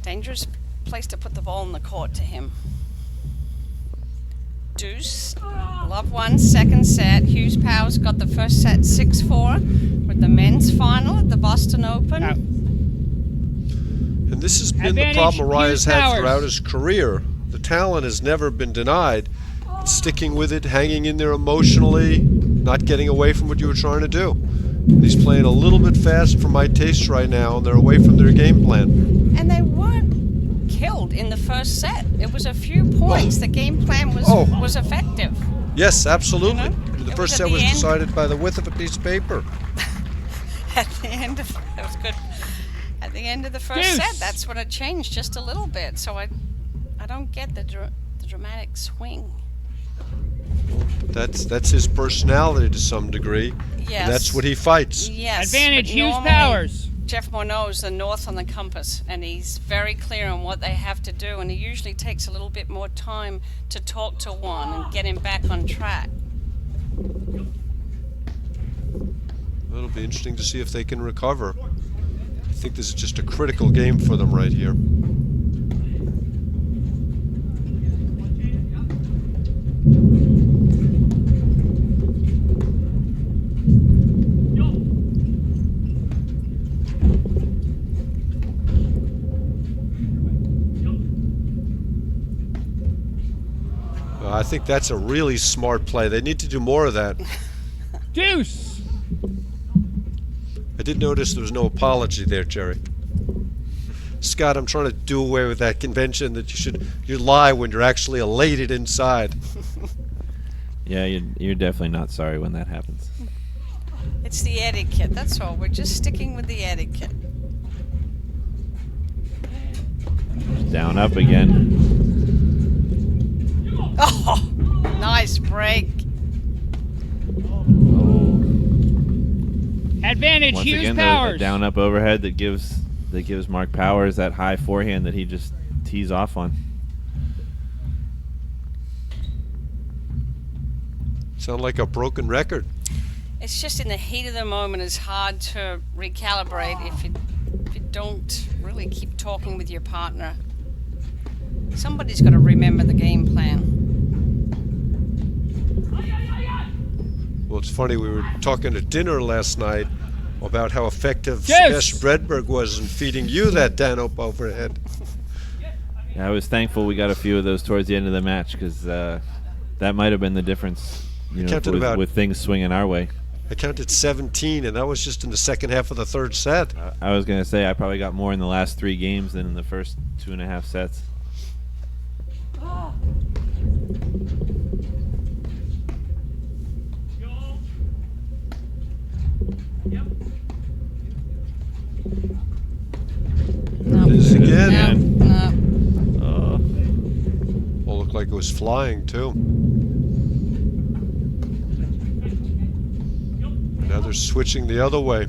dangerous place to put the ball in the court to him. Deuce, love one, second set. Hughes Powers got the first set 6-4 with the men's final at the Boston Open. Out. And this has been Advantage, the problem Araya's Hughes had Powers. throughout his career. The talent has never been denied. It's sticking with it, hanging in there emotionally, not getting away from what you were trying to do. And he's playing a little bit fast for my taste right now, and they're away from their game plan. And they weren't killed in the first set. It was a few points. The game plan was effective. Yes, absolutely. You know, I mean, the it first was at set the was end. decided by the width of a piece of paper. At the end of that was good. At the end of the first Deuce. set, that's when it changed just a little bit. So I don't get the dramatic swing. That's his personality to some degree. Yes. And that's what he fights. Yes. Advantage, but Hughes normally Powers. Jeff Morneau is the north on the compass, and he's very clear on what they have to do, and he usually takes a little bit more time to talk to one and get him back on track. It'll be interesting to see if they can recover. I think this is just a critical game for them right here. I think that's a really smart play. They need to do more of that. Deuce. I did notice there was no apology there, Jerry. Scott, I'm trying to do away with that convention that you lie when you're actually elated inside. Yeah, you're definitely not sorry when that happens. It's the etiquette, that's all. We're just sticking with the etiquette. Down up again. Oh, nice break. Advantage, Once Hughes again, a Powers. down up overhead that gives Mark Powers that high forehand that he just tees off on. Sound like a broken record. It's just in the heat of the moment, it's hard to recalibrate if you don't really keep talking with your partner. Somebody's got to remember the game plan. Well, it's funny, we were talking at dinner last night about how effective Yes! Sebastian Bredberg was in feeding you that down-up overhead. Yeah, I was thankful we got a few of those towards the end of the match because that might have been the difference, counted about- with things swinging our way. I counted 17, and that was just in the second half of the third set. I was going to say I probably got more in the last 3 games than in the first 2.5 sets. No. It is again. No. Well, looked like it was flying too. Now they're switching the other way.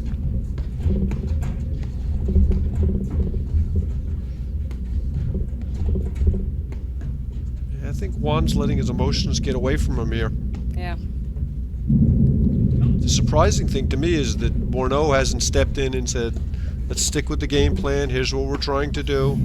Yeah, I think Juan's letting his emotions get away from him here. Yeah. The surprising thing to me is that Morneau hasn't stepped in and said, let's stick with the game plan, here's what we're trying to do.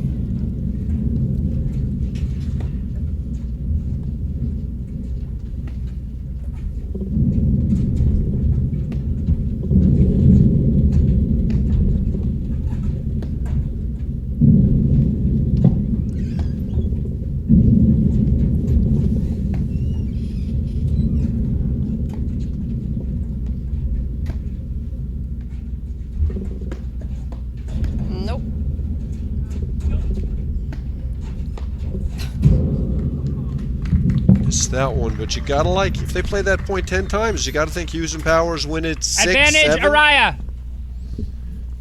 Nope. It's that one, but you gotta like, if they play that point 10 times, you gotta think Hughes and Powers win it 6, Advantage, 7. Arraya.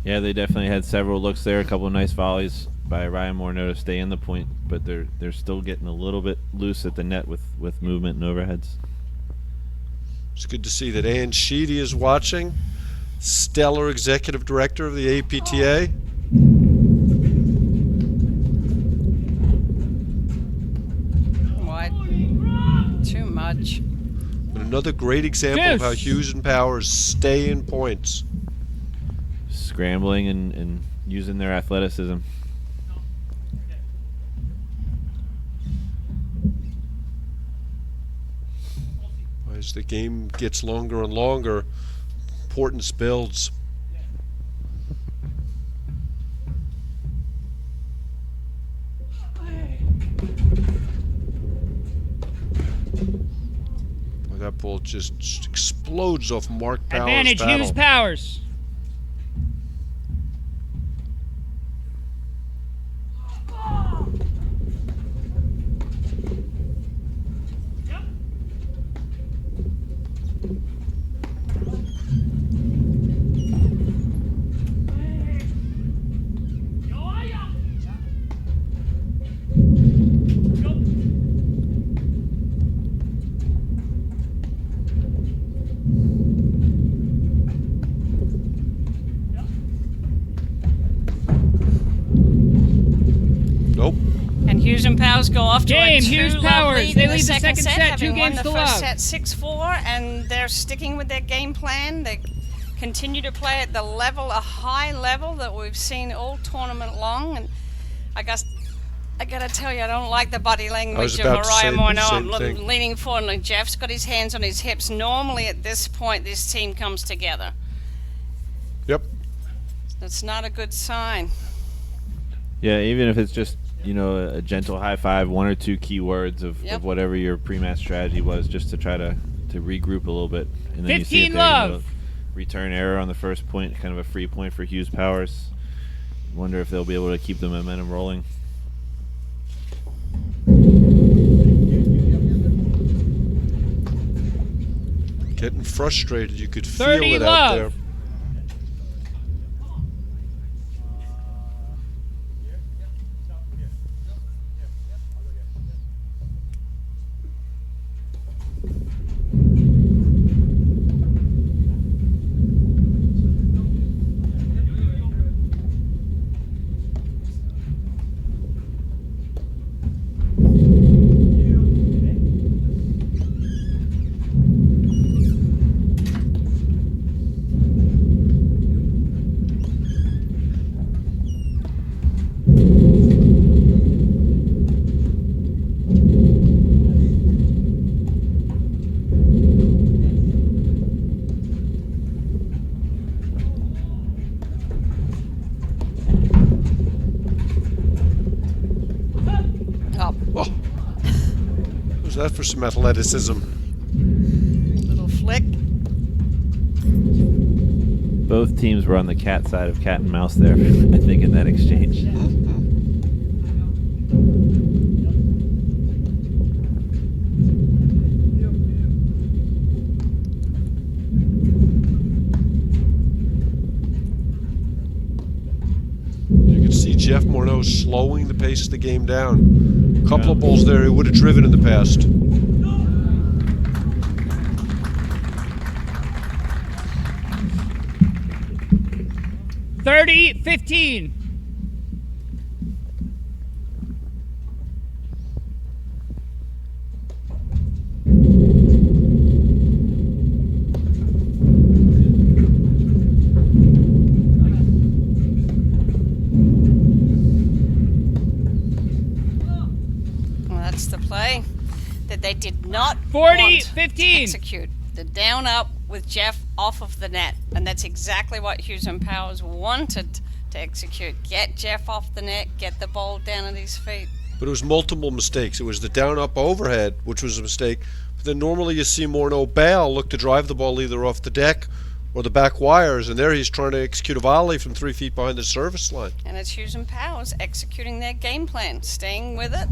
Yeah, they definitely had several looks there. A couple of nice volleys by Arraya and Morneau to stay in the point, but they're still getting a little bit loose at the net with movement and overheads. It's good to see that Ann Sheedy is watching, stellar executive director of the APTA. Wide. Too much. And another great example of how Deuce. Hughes and Powers stay in points. Scrambling and using their athleticism. As the game gets longer and longer, importance builds. Boy, that ball just explodes off Mark Powers' Advantage, battle. Hughes Powers. Nope. And Hughes and Powers go off to Game, a Hughes two-love Powers. lead They in the lead the second second set, set, 2 having won games the to first love. set 6-4, and they're sticking with their game plan. They continue to play at the level, a high level that we've seen all tournament long. And I guess I gotta tell you, I don't like the body language of about to say Arraya the Morneau. same I'm thing. leaning forward, and Jeff's got his hands on his hips. Normally, at this point, this team comes together. Yep. That's not a good sign. Yeah, even if it's just, you know, a gentle high five, 1 or 2 key words of Yep. whatever your pre-match strategy was, just to try to regroup a little bit. And then you see 15 if they're gonna love. return error on the first point, kind of a free point for Hughes Powers. Wonder if they'll be able to keep the momentum rolling. Getting frustrated. You could feel 30 it out love. there. Up. Oh. What's that for some athleticism? Little flick. Both teams were on the cat side of cat and mouse there, I think, in that exchange. Morneau slowing the pace of the game down. A couple of balls there he would have driven in the past. $30-15. Well, that's the play that they did not 40-15. execute. The down up with Jeff off of the net, and that's exactly what Hughes and Powers wanted to execute. Get Jeff off the net, get the ball down at his feet. But it was multiple mistakes. It was the down-up overhead, which was a mistake. But then normally you see Morneau bail, look to drive the ball either off the deck or the back wires, and there he's trying to execute a volley from 3 feet behind the service line. And it's Hughes and Powers executing their game plan, staying with it.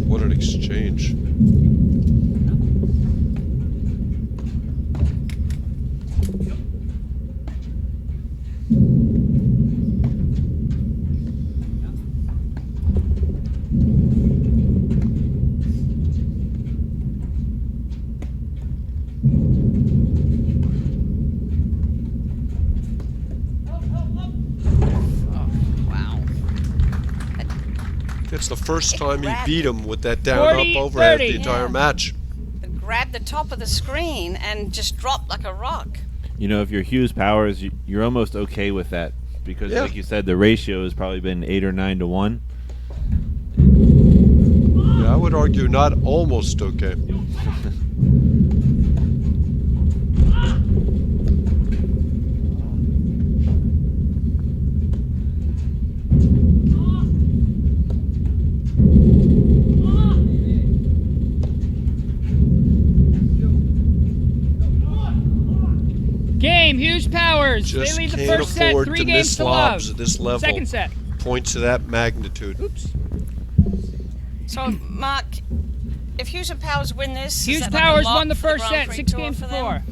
What an exchange. Wow. It's the first time he grabbed beat him with that down-up 40, overhead 30. the entire Yeah. match. It grabbed the top of the screen and just dropped like a rock. You know, if you're Hughes Powers, you're almost okay with that because, Yeah. like you said, the ratio has probably been 8 or 9 to 1. Yeah, I would argue not almost okay. Game, Hughes Powers. Just They lead the can't first set, afford 3 to games miss to lobs love. at this level. Second set. Points of that magnitude. Oops. So, Mark, if Hughes and Powers win this, Hughes is that like a Powers lock won the for first Grand set, Prix 6 Tour games for to them? 4.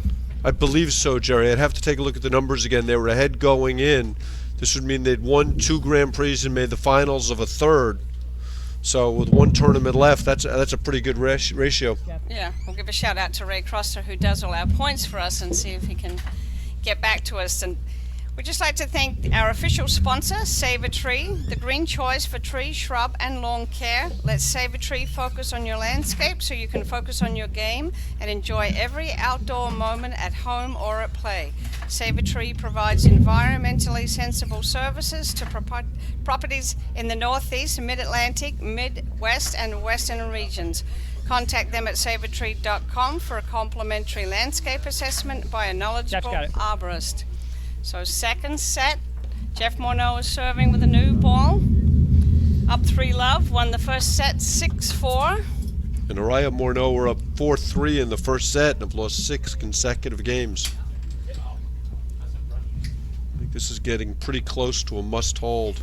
I believe so, Jerry. I'd have to take a look at the numbers again. They were ahead going in. This would mean they'd won 2 Grand Prix and made the finals of a third. So with 1 tournament left, that's a pretty good ratio. Yeah, we'll give a shout out to Ray Crosser, who does all our points for us, and see if he can get back to us. And we'd just like to thank our official sponsor, Save a Tree, the green choice for tree, shrub, and lawn care. Let Save a Tree focus on your landscape so you can focus on your game and enjoy every outdoor moment at home or at play. Save a Tree provides environmentally sensible services to properties in the Northeast, Mid-Atlantic, Midwest, and Western regions. Contact them at saveatree.com for a complimentary landscape assessment by a knowledgeable got it. arborist. So second set, Jeff Morneau is serving with a new ball. Up 3-love, won the first set 6-4. And Arraya and Morneau were up 4-3 in the first set and have lost 6 consecutive games. I think this is getting pretty close to a must-hold.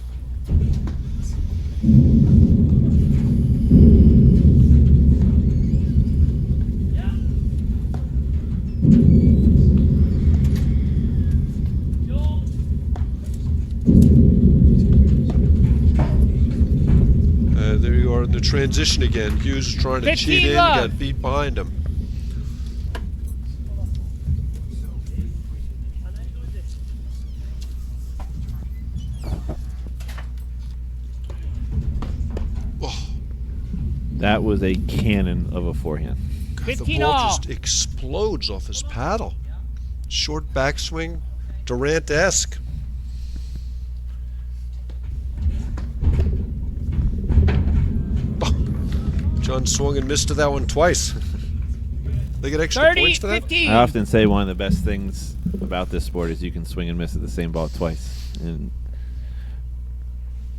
There you are in the transition again. Hughes trying to 15 cheat in, love. got beat behind him. Oh, That was a cannon of a forehand. God, the 15 ball all. just explodes off his paddle. Short backswing, Durant-esque. John swung and missed to that one twice. They get extra points for that? 30-15. I often say one of the best things about this sport is you can swing and miss at the same ball twice. And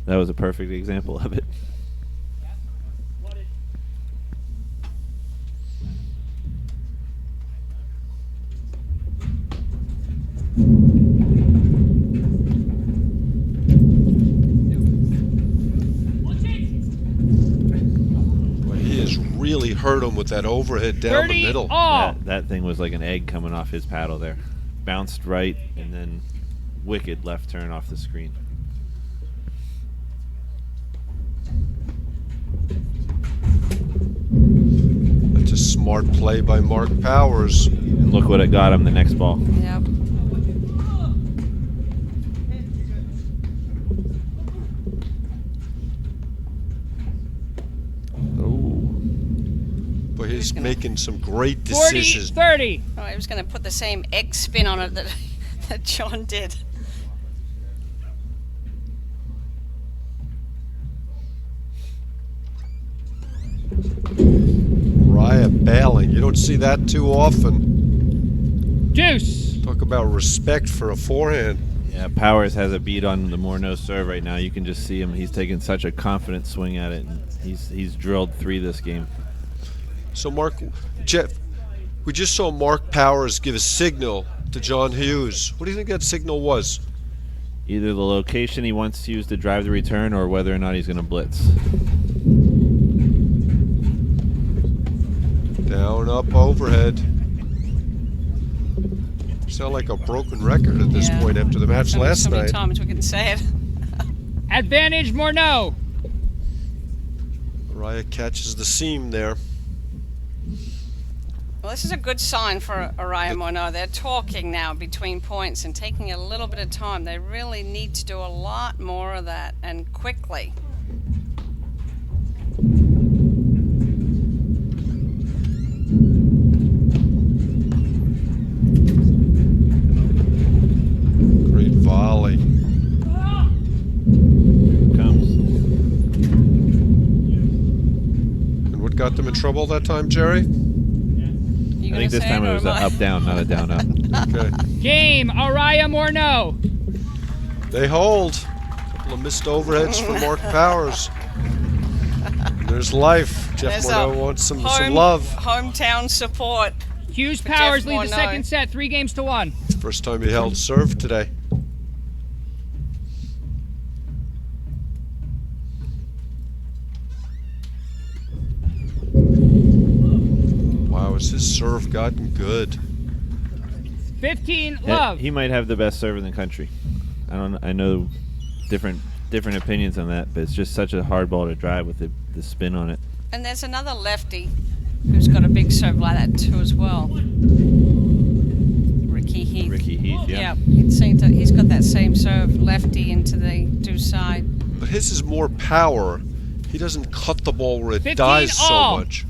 that was a perfect example of it. hurt him with that overhead down the 30 middle. all. That thing was like an egg coming off his paddle there. Bounced right and then wicked left turn off the screen. That's a smart play by Mark Powers. And look what it got him the next ball. Yep. But he's making some great 40 decisions. 30. Oh, I was going to put the same X spin on it that, that John did. Arraya bailing. You don't see that too often. Deuce. Talk about respect for a forehand. Yeah, Powers has a beat on the Morneau serve right now. You can just see him. He's taking such a confident swing at it. And he's drilled 3 this game. So Jeff, we just saw Mark Powers give a signal to John Hughes. What do you think that signal was? Either the location he wants to use to drive the return or whether or not he's going to blitz. Down, up, overhead. Sound like a broken record at this point after the match last so many night. times we can say it. Advantage Morneau. Arraya catches the seam there. Well, this is a good sign for Arraya Morneau. They're talking now between points and taking a little bit of time. They really need to do a lot more of that and quickly. Great volley. Comes. And what got them in trouble that time, Jerry? I think this time it was up down, not a down up. Okay. Game Arraya Morneau. They hold. Couple of missed overheads for Mark Powers. And there's life. Jeff There's Morneau a wants some love. Hometown support. Hughes For Powers Jeff lead the Morneau. second set, 3-1. First time he held serve today. Wow, has his serve gotten good? 15 Yeah, love. he might have the best serve in the country. I know different opinions on that, but it's just such a hard ball to drive with the spin on it. And there's another lefty who's got a big serve like that too as well. Ricky Heath. Ricky Heath, yeah. He's got that same serve, lefty into the deuce side. But his is more power. He doesn't cut the ball where it 15 dies so all. much.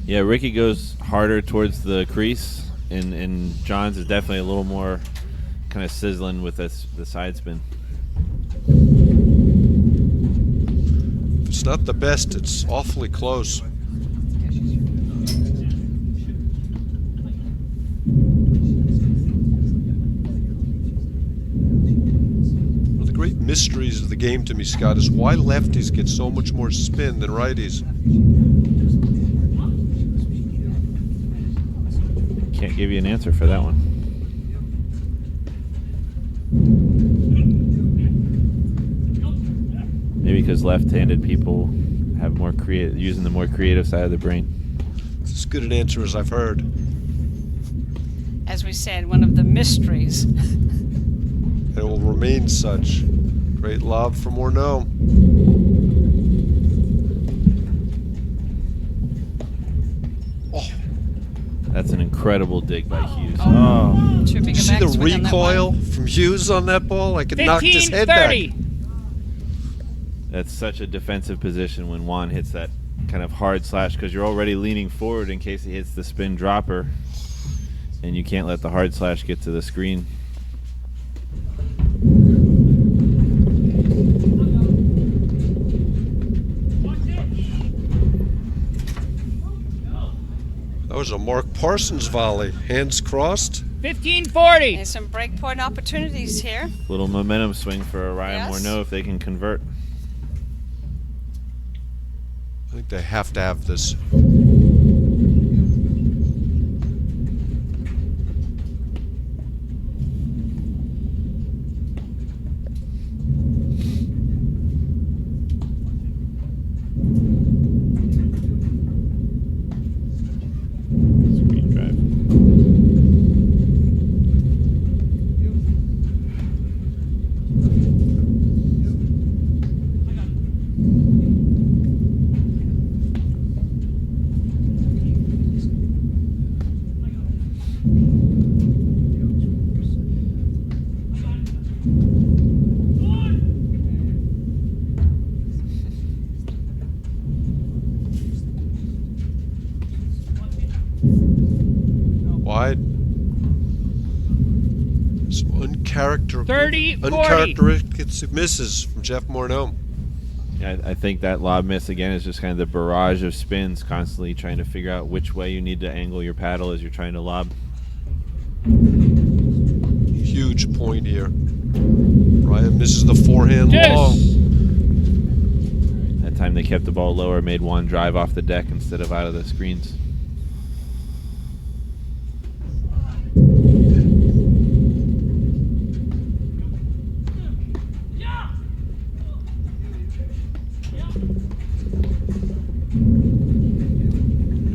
Yeah, Ricky goes harder towards the crease, and John's is definitely a little more kind of sizzling with the side spin. If it's not the best, it's awfully close. One of the great mysteries of the game to me, Scott, is why lefties get so much more spin than righties. Can't give you an answer for that one. Maybe because left-handed people have more using the more creative side of the brain. It's as good an answer as I've heard. As we said, one of the mysteries. And it will remain such. Great lob for Morneau. Oh, That's an incredible dig by Hughes. Oh, Too big you a see the backswing on that recoil one. from Hughes on that ball? I could knock his 15 head 30. back. that's such a defensive position when Juan hits that kind of hard slash because you're already leaning forward in case he hits the spin dropper, and you can't let the hard slash get to the screen. That was a Mark Parsons volley. Hands crossed. 15-40. There's some breakpoint opportunities here. Little momentum swing for Arraya Yes. Morneau if they can convert. I think they have to have this. uncharacteristic misses from Jeff Morneau. Yeah, I think that lob miss again is just kind of the barrage of spins, constantly trying to figure out which way you need to angle your paddle as you're trying to lob. Huge point here. Ryan misses the forehand long. That time they kept the ball lower, made Juan drive off the deck instead of out of the screens.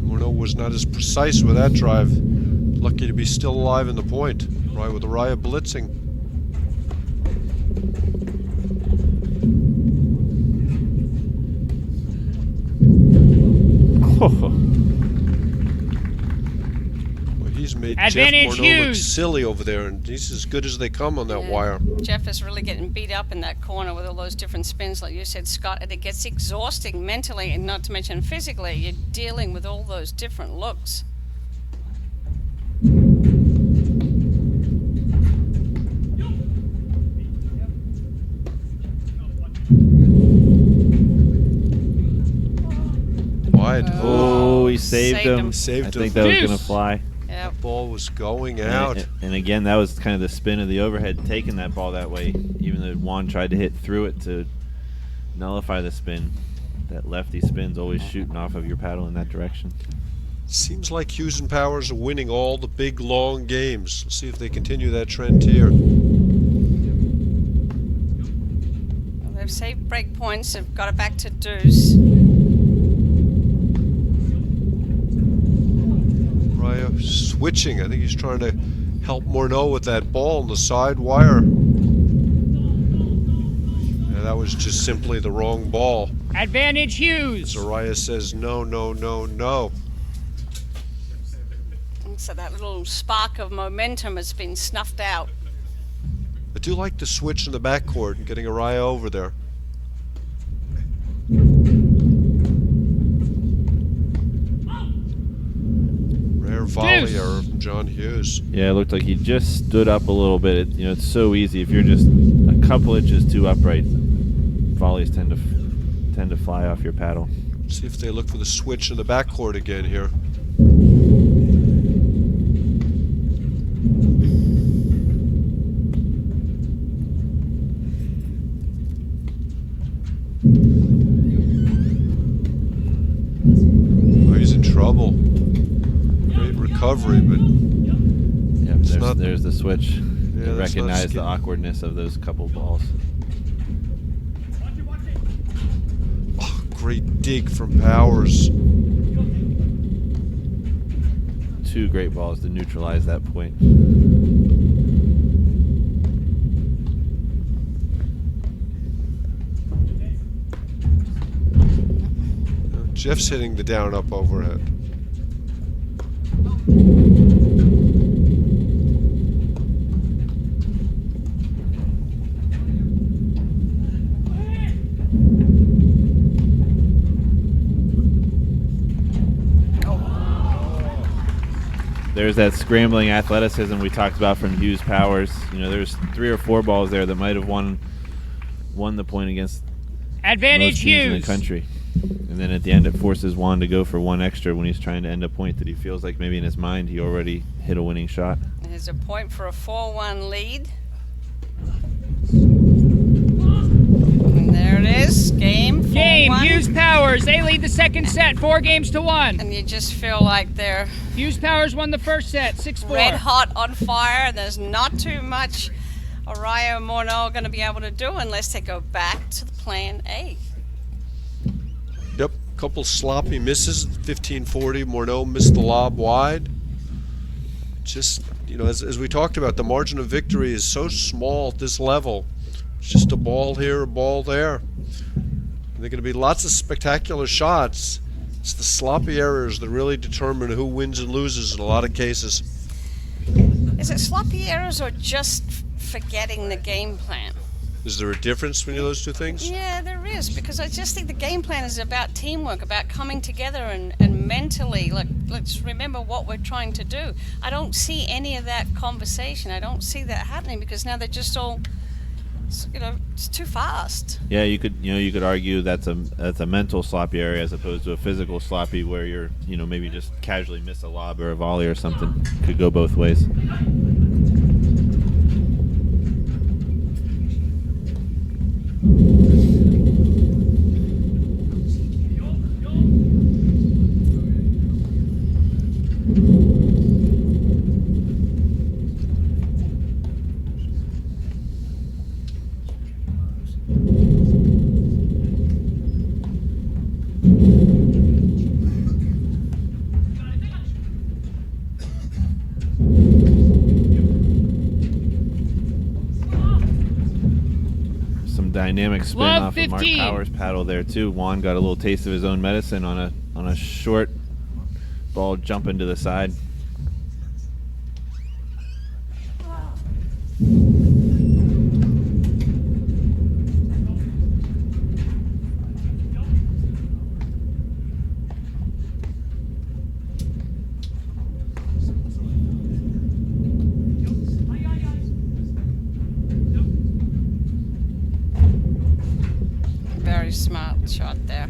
Morneau was not as precise with that drive. Lucky to be still alive in the point. Right with Arraya blitzing. Well, he's made Advantage Jeff Morneau look Hughes. silly over there, and he's as good as they come on that wire. Jeff is really getting beat up in that corner with all those different spins, like you said, Scott, and it gets exhausting mentally and not to mention physically. You're dealing with all those different looks. Wide. Oh, he saved him. Saved I him. think that was Deuce. going to fly. Yep. Ball was going out. And again, that was kind of the spin of the overhead, taking that ball that way. Even though Juan tried to hit through it to nullify the spin, that lefty spin's always shooting off of your paddle in that direction. Seems like Hughes and Powers are winning all the big, long games. Let's see if they continue that trend here. Well, they've saved break points, they've got it back to deuce. Arraya switching. I think he's trying to help Morneau with that ball on the side wire. And that was just simply the wrong ball. Advantage Hughes. Arraya says no, no, no, no. So that little spark of momentum has been snuffed out. I do like the switch in the backcourt and getting Arraya over there. Rare volley error from John Hughes. Yeah, it looked like he just stood up a little bit. It's so easy if you're just a couple inches too upright. Volleys tend to fly off your paddle. See if they look for the switch in the backcourt again here. Oh, he's in trouble. Great recovery, but Yeah, not- there's the switch. Yeah, You that's not recognize ski- the awkwardness of those couple balls. oh, great dig from Powers. Two great balls to neutralize that point. Jeff's hitting the down up overhead. There's that scrambling athleticism we talked about from Hughes Powers. There's 3 or 4 balls there that might have won the point against Advantage most teams in the Hughes. country. And then at the end, it forces Juan to go for one extra when he's trying to end a point that he feels like maybe in his mind he already hit a winning shot. There's a point for a 4-1 lead. And there it is. Game 4-1. Game. Hughes Powers. They lead the second set, 4-1. And you just feel like they're Hughes Powers won the first set, 6-4. red hot on fire. There's not too much Arraya and Morneau are going to be able to do unless they go back to the plan A. Yep, couple sloppy misses. 15-40. Morneau missed the lob wide. Just, as we talked about, the margin of victory is so small at this level. It's just a ball here, a ball there. And there are going to be lots of spectacular shots. It's the sloppy errors that really determine who wins and loses in a lot of cases. Is it sloppy errors or just forgetting the game plan? Is there a difference between those two things? Yeah, there is, because I just think the game plan is about teamwork, about coming together and mentally, let's remember what we're trying to do. I don't see any of that conversation. I don't see that happening because now they're just all, it's too fast. Yeah, you could argue that's a mental sloppy area as opposed to a physical sloppy where you're, maybe just casually miss a lob or a volley or something. Could go both ways. Dynamic spin Love off 15. of Mark Powers' paddle there too. Juan got a little taste of his own medicine on a short ball jumping to the side. Very smart shot there.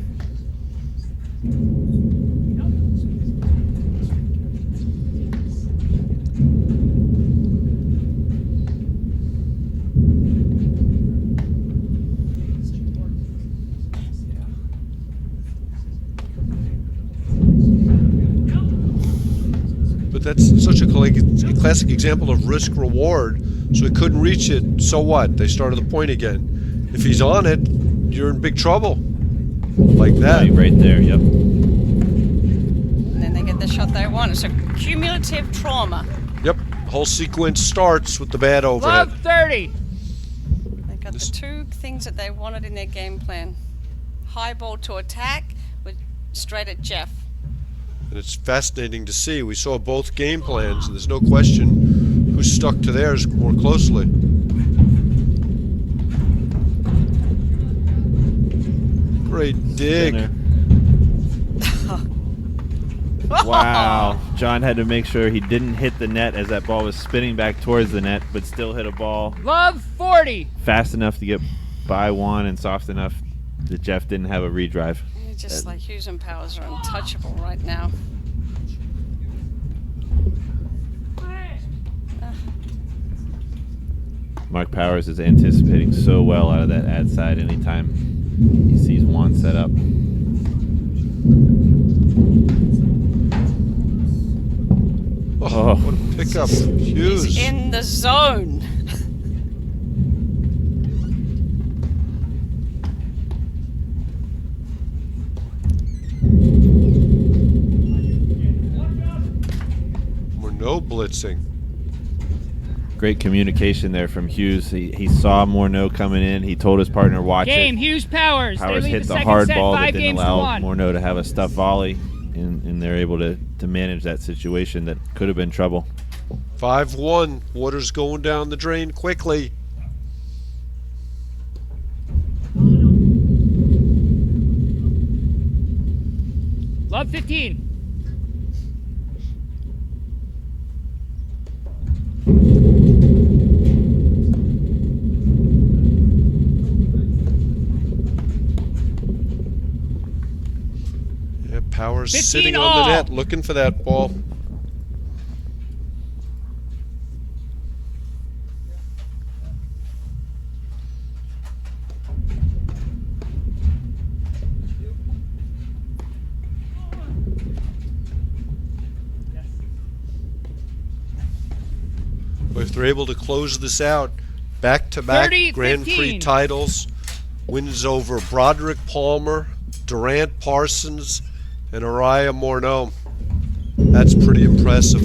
But that's such a classic example of risk reward. So he couldn't reach it. So what? They started the point again. If he's on it, you're in big trouble. Like that. Right there, yep. And then they get the shot they want. It's a cumulative trauma. Yep. Whole sequence starts with the bad overhead. Love 30. They got the two things that they wanted in their game plan. High ball to attack with straight at Jeff. And it's fascinating to see. We saw both game plans, and there's no question who stuck to theirs more closely. Great dig. Wow. John had to make sure he didn't hit the net as that ball was spinning back towards the net, but still hit a ball Love 40. fast enough to get by Juan and soft enough that Jeff didn't have a redrive. Just like Hughes and Powers are untouchable right now. Mark Powers is anticipating so well out of that ad side anytime he sees Juan set up. Oh, what a pickup. Hughes. He's in the zone. Morneau blitzing. Great communication there from Hughes. He saw Morneau coming in. He told his partner, watch Game, it. Hughes Powers. Powers they lead hit the second hard set, ball that 5 didn't games to allow 1. Morneau to have a stuff volley, and they're able to manage that situation that could have been trouble. 5-1. Water's going down the drain quickly. Love 15. Yeah, Powers 15 sitting on all. the net looking for that ball. But if they're able to close this out, back-to-back 30-15. Grand Prix titles, wins over Broderick Palmer, Durant Parsons, and Arraya Morneau. That's pretty impressive.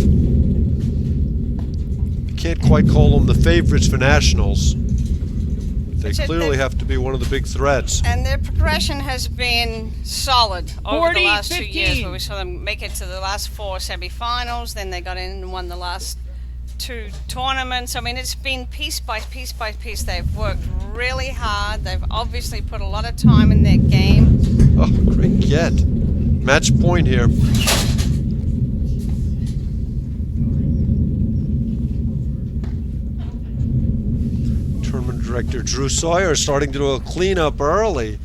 You can't quite call them the favorites for nationals. They clearly have to be one of the big threats. And their progression has been solid over the last 2 years, 40-15. where we saw them make it to the last 4 semifinals. Then they got in and won the last 2 tournaments. I mean, it's been piece by piece by piece. They've worked really hard. They've obviously put a lot of time in their game. Oh, great get. Match point here. Tournament director Drew Sawyer starting to do a cleanup early.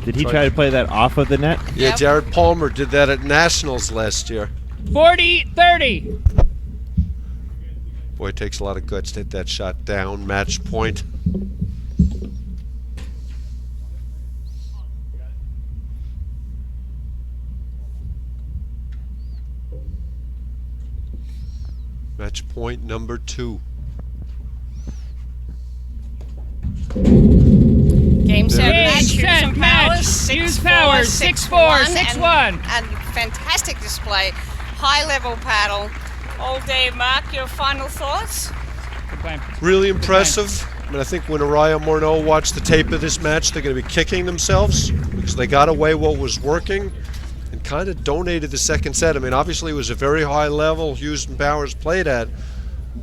Did he try to play that off of the net? Yeah, Yep. Jared Palmer did that at Nationals last year. 40-30. Boy, it takes a lot of guts to hit that shot down. Match point. Match point number 2. Game, set, There it match. is. Hughes and Set, match. Powers. Hughes 6-4, Powers, 6-1, 6-1. And fantastic display. High-level paddle all day. Mark, your final thoughts? Good plan. Really impressive. I mean, I think when Arraya and Morneau watch the tape of this match, they're going to be kicking themselves because they got away what was working and kind of donated the second set. I mean, obviously it was a very high level Hughes and Powers played at,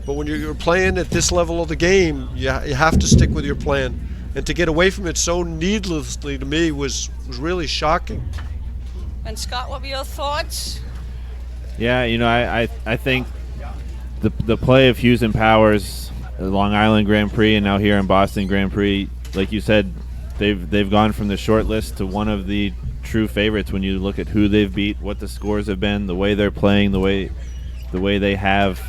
but when you're playing at this level of the game, you have to stick with your plan. And to get away from it so needlessly to me was really shocking. And Scott, what were your thoughts? Yeah, you know, I think the play of Hughes and Powers, the Long Island Grand Prix, and now here in Boston Grand Prix, like you said, they've gone from the short list to one of the true favorites when you look at who they've beat, what the scores have been, the way they're playing, the way they have,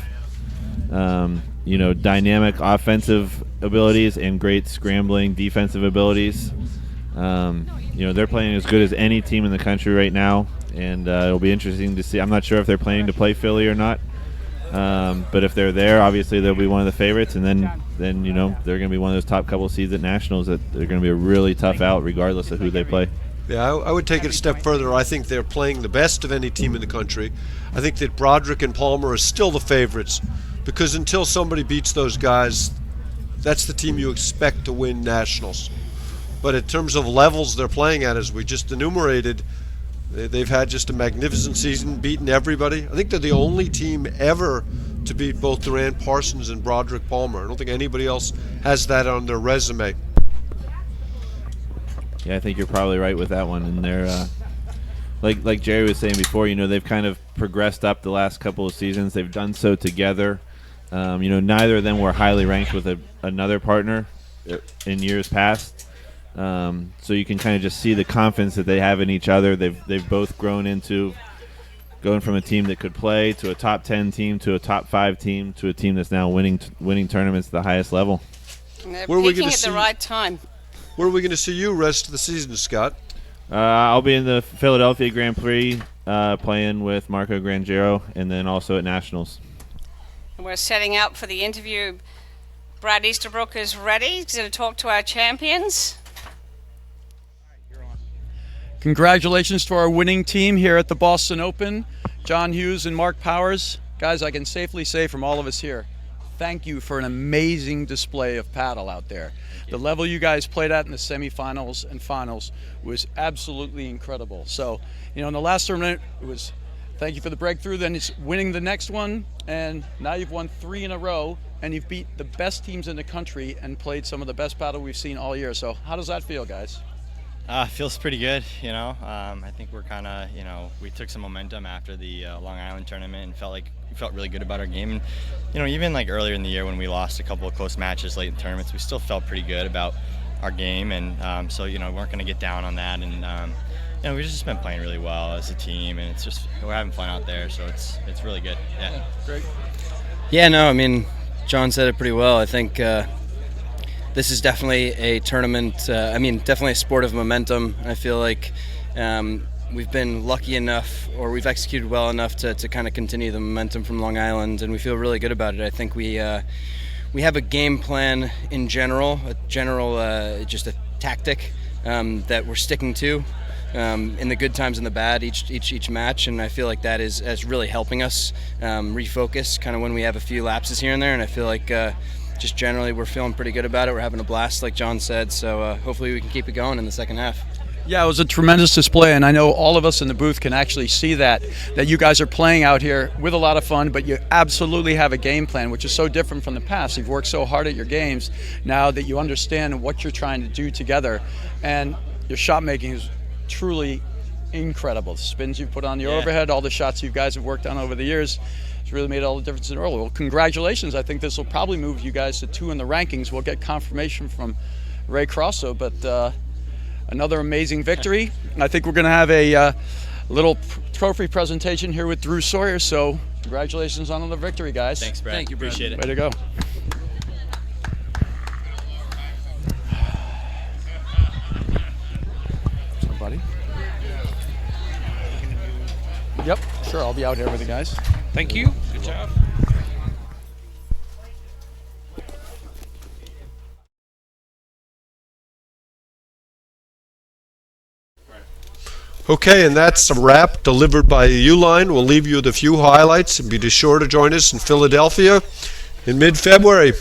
dynamic offensive abilities and great scrambling defensive abilities. They're playing as good as any team in the country right now, and it'll be interesting to see. I'm not sure if they're planning to play Philly or not, but if they're there, obviously they'll be one of the favorites, and then they're going to be one of those top couple seeds at Nationals that they're going to be a really tough out regardless of who they play. Yeah, I would take it a step further. I think they're playing the best of any team in the country. I think that Broderick and Palmer are still the favorites because until somebody beats those guys, that's the team you expect to win Nationals. But in terms of levels they're playing at, as we just enumerated, they've had just a magnificent season, beaten everybody. I think they're the only team ever to beat both Durant Parsons and Broderick Palmer. I don't think anybody else has that on their resume. Yeah, I think you're probably right with that one. And they're, like Jerry was saying before, they've kind of progressed up the last couple of seasons. They've done so together. Neither of them were highly ranked with another partner in years past. So you can kind of just see the confidence that they have in each other. They've both grown into going from a team that could play to a top 10 team to a top 5 team to a team that's now winning tournaments at the highest level. And they're Where are we peaking gonna at the see- right time. Where are we going to see you rest of the season, Scott? I'll be in the Philadelphia Grand Prix playing with Marco Grangero, and then also at Nationals. And we're setting up for the interview. Brad Easterbrook is ready. He's going to talk to our champions. Congratulations to our winning team here at the Boston Open, John Hughes and Mark Powers. Guys, I can safely say from all of us here, thank you for an amazing display of paddle out there. The level you guys played at in the semifinals and finals was absolutely incredible. So, in the last tournament, it was thank you for the breakthrough, then it's winning the next one, and now you've won 3 in a row, and you've beat the best teams in the country and played some of the best paddle we've seen all year. So how does that feel, guys? Feels pretty good, I think we're kind of, we took some momentum after the Long Island tournament and felt really good about our game. And, even like earlier in the year when we lost a couple of close matches late in tournaments, we still felt pretty good about our game. And so, we weren't going to get down on that. And, we've just been playing really well as a team, and we're having fun out there. So it's really good. Yeah. Great. Yeah, no, I mean, John said it pretty well. I think this is definitely a tournament, definitely a sport of momentum. I feel like we've been lucky enough, or we've executed well enough to kind of continue the momentum from Long Island, and we feel really good about it. I think we have a game plan in general, just a tactic that we're sticking to in the good times and the bad each match, and I feel like that is really helping us refocus kind of when we have a few lapses here and there, and I feel like just generally we're feeling pretty good about it. We're having a blast, like John said, so hopefully we can keep it going in the second half. Yeah, it was a tremendous display, and I know all of us in the booth can actually see that you guys are playing out here with a lot of fun, but you absolutely have a game plan, which is so different from the past. You've worked so hard at your games now that you understand what you're trying to do together, and your shot making is truly incredible. The spins you put on the overhead, all the shots you guys have worked on over the years, it's really made all the difference in the world. Well, congratulations. I think this will probably move you guys to 2 in the rankings. We'll get confirmation from Ray Crosso, but another amazing victory. I think we're going to have a little trophy presentation here with Drew Sawyer, so congratulations on the victory, guys. Thanks, Brad. Thank you, Brad. Appreciate it. Way to go. Buddy. Yep, sure, I'll be out here with the guys. Thank you. Good job. Okay, and that's a wrap delivered by Uline. We'll leave you with a few highlights and be sure to join us in Philadelphia in mid-February.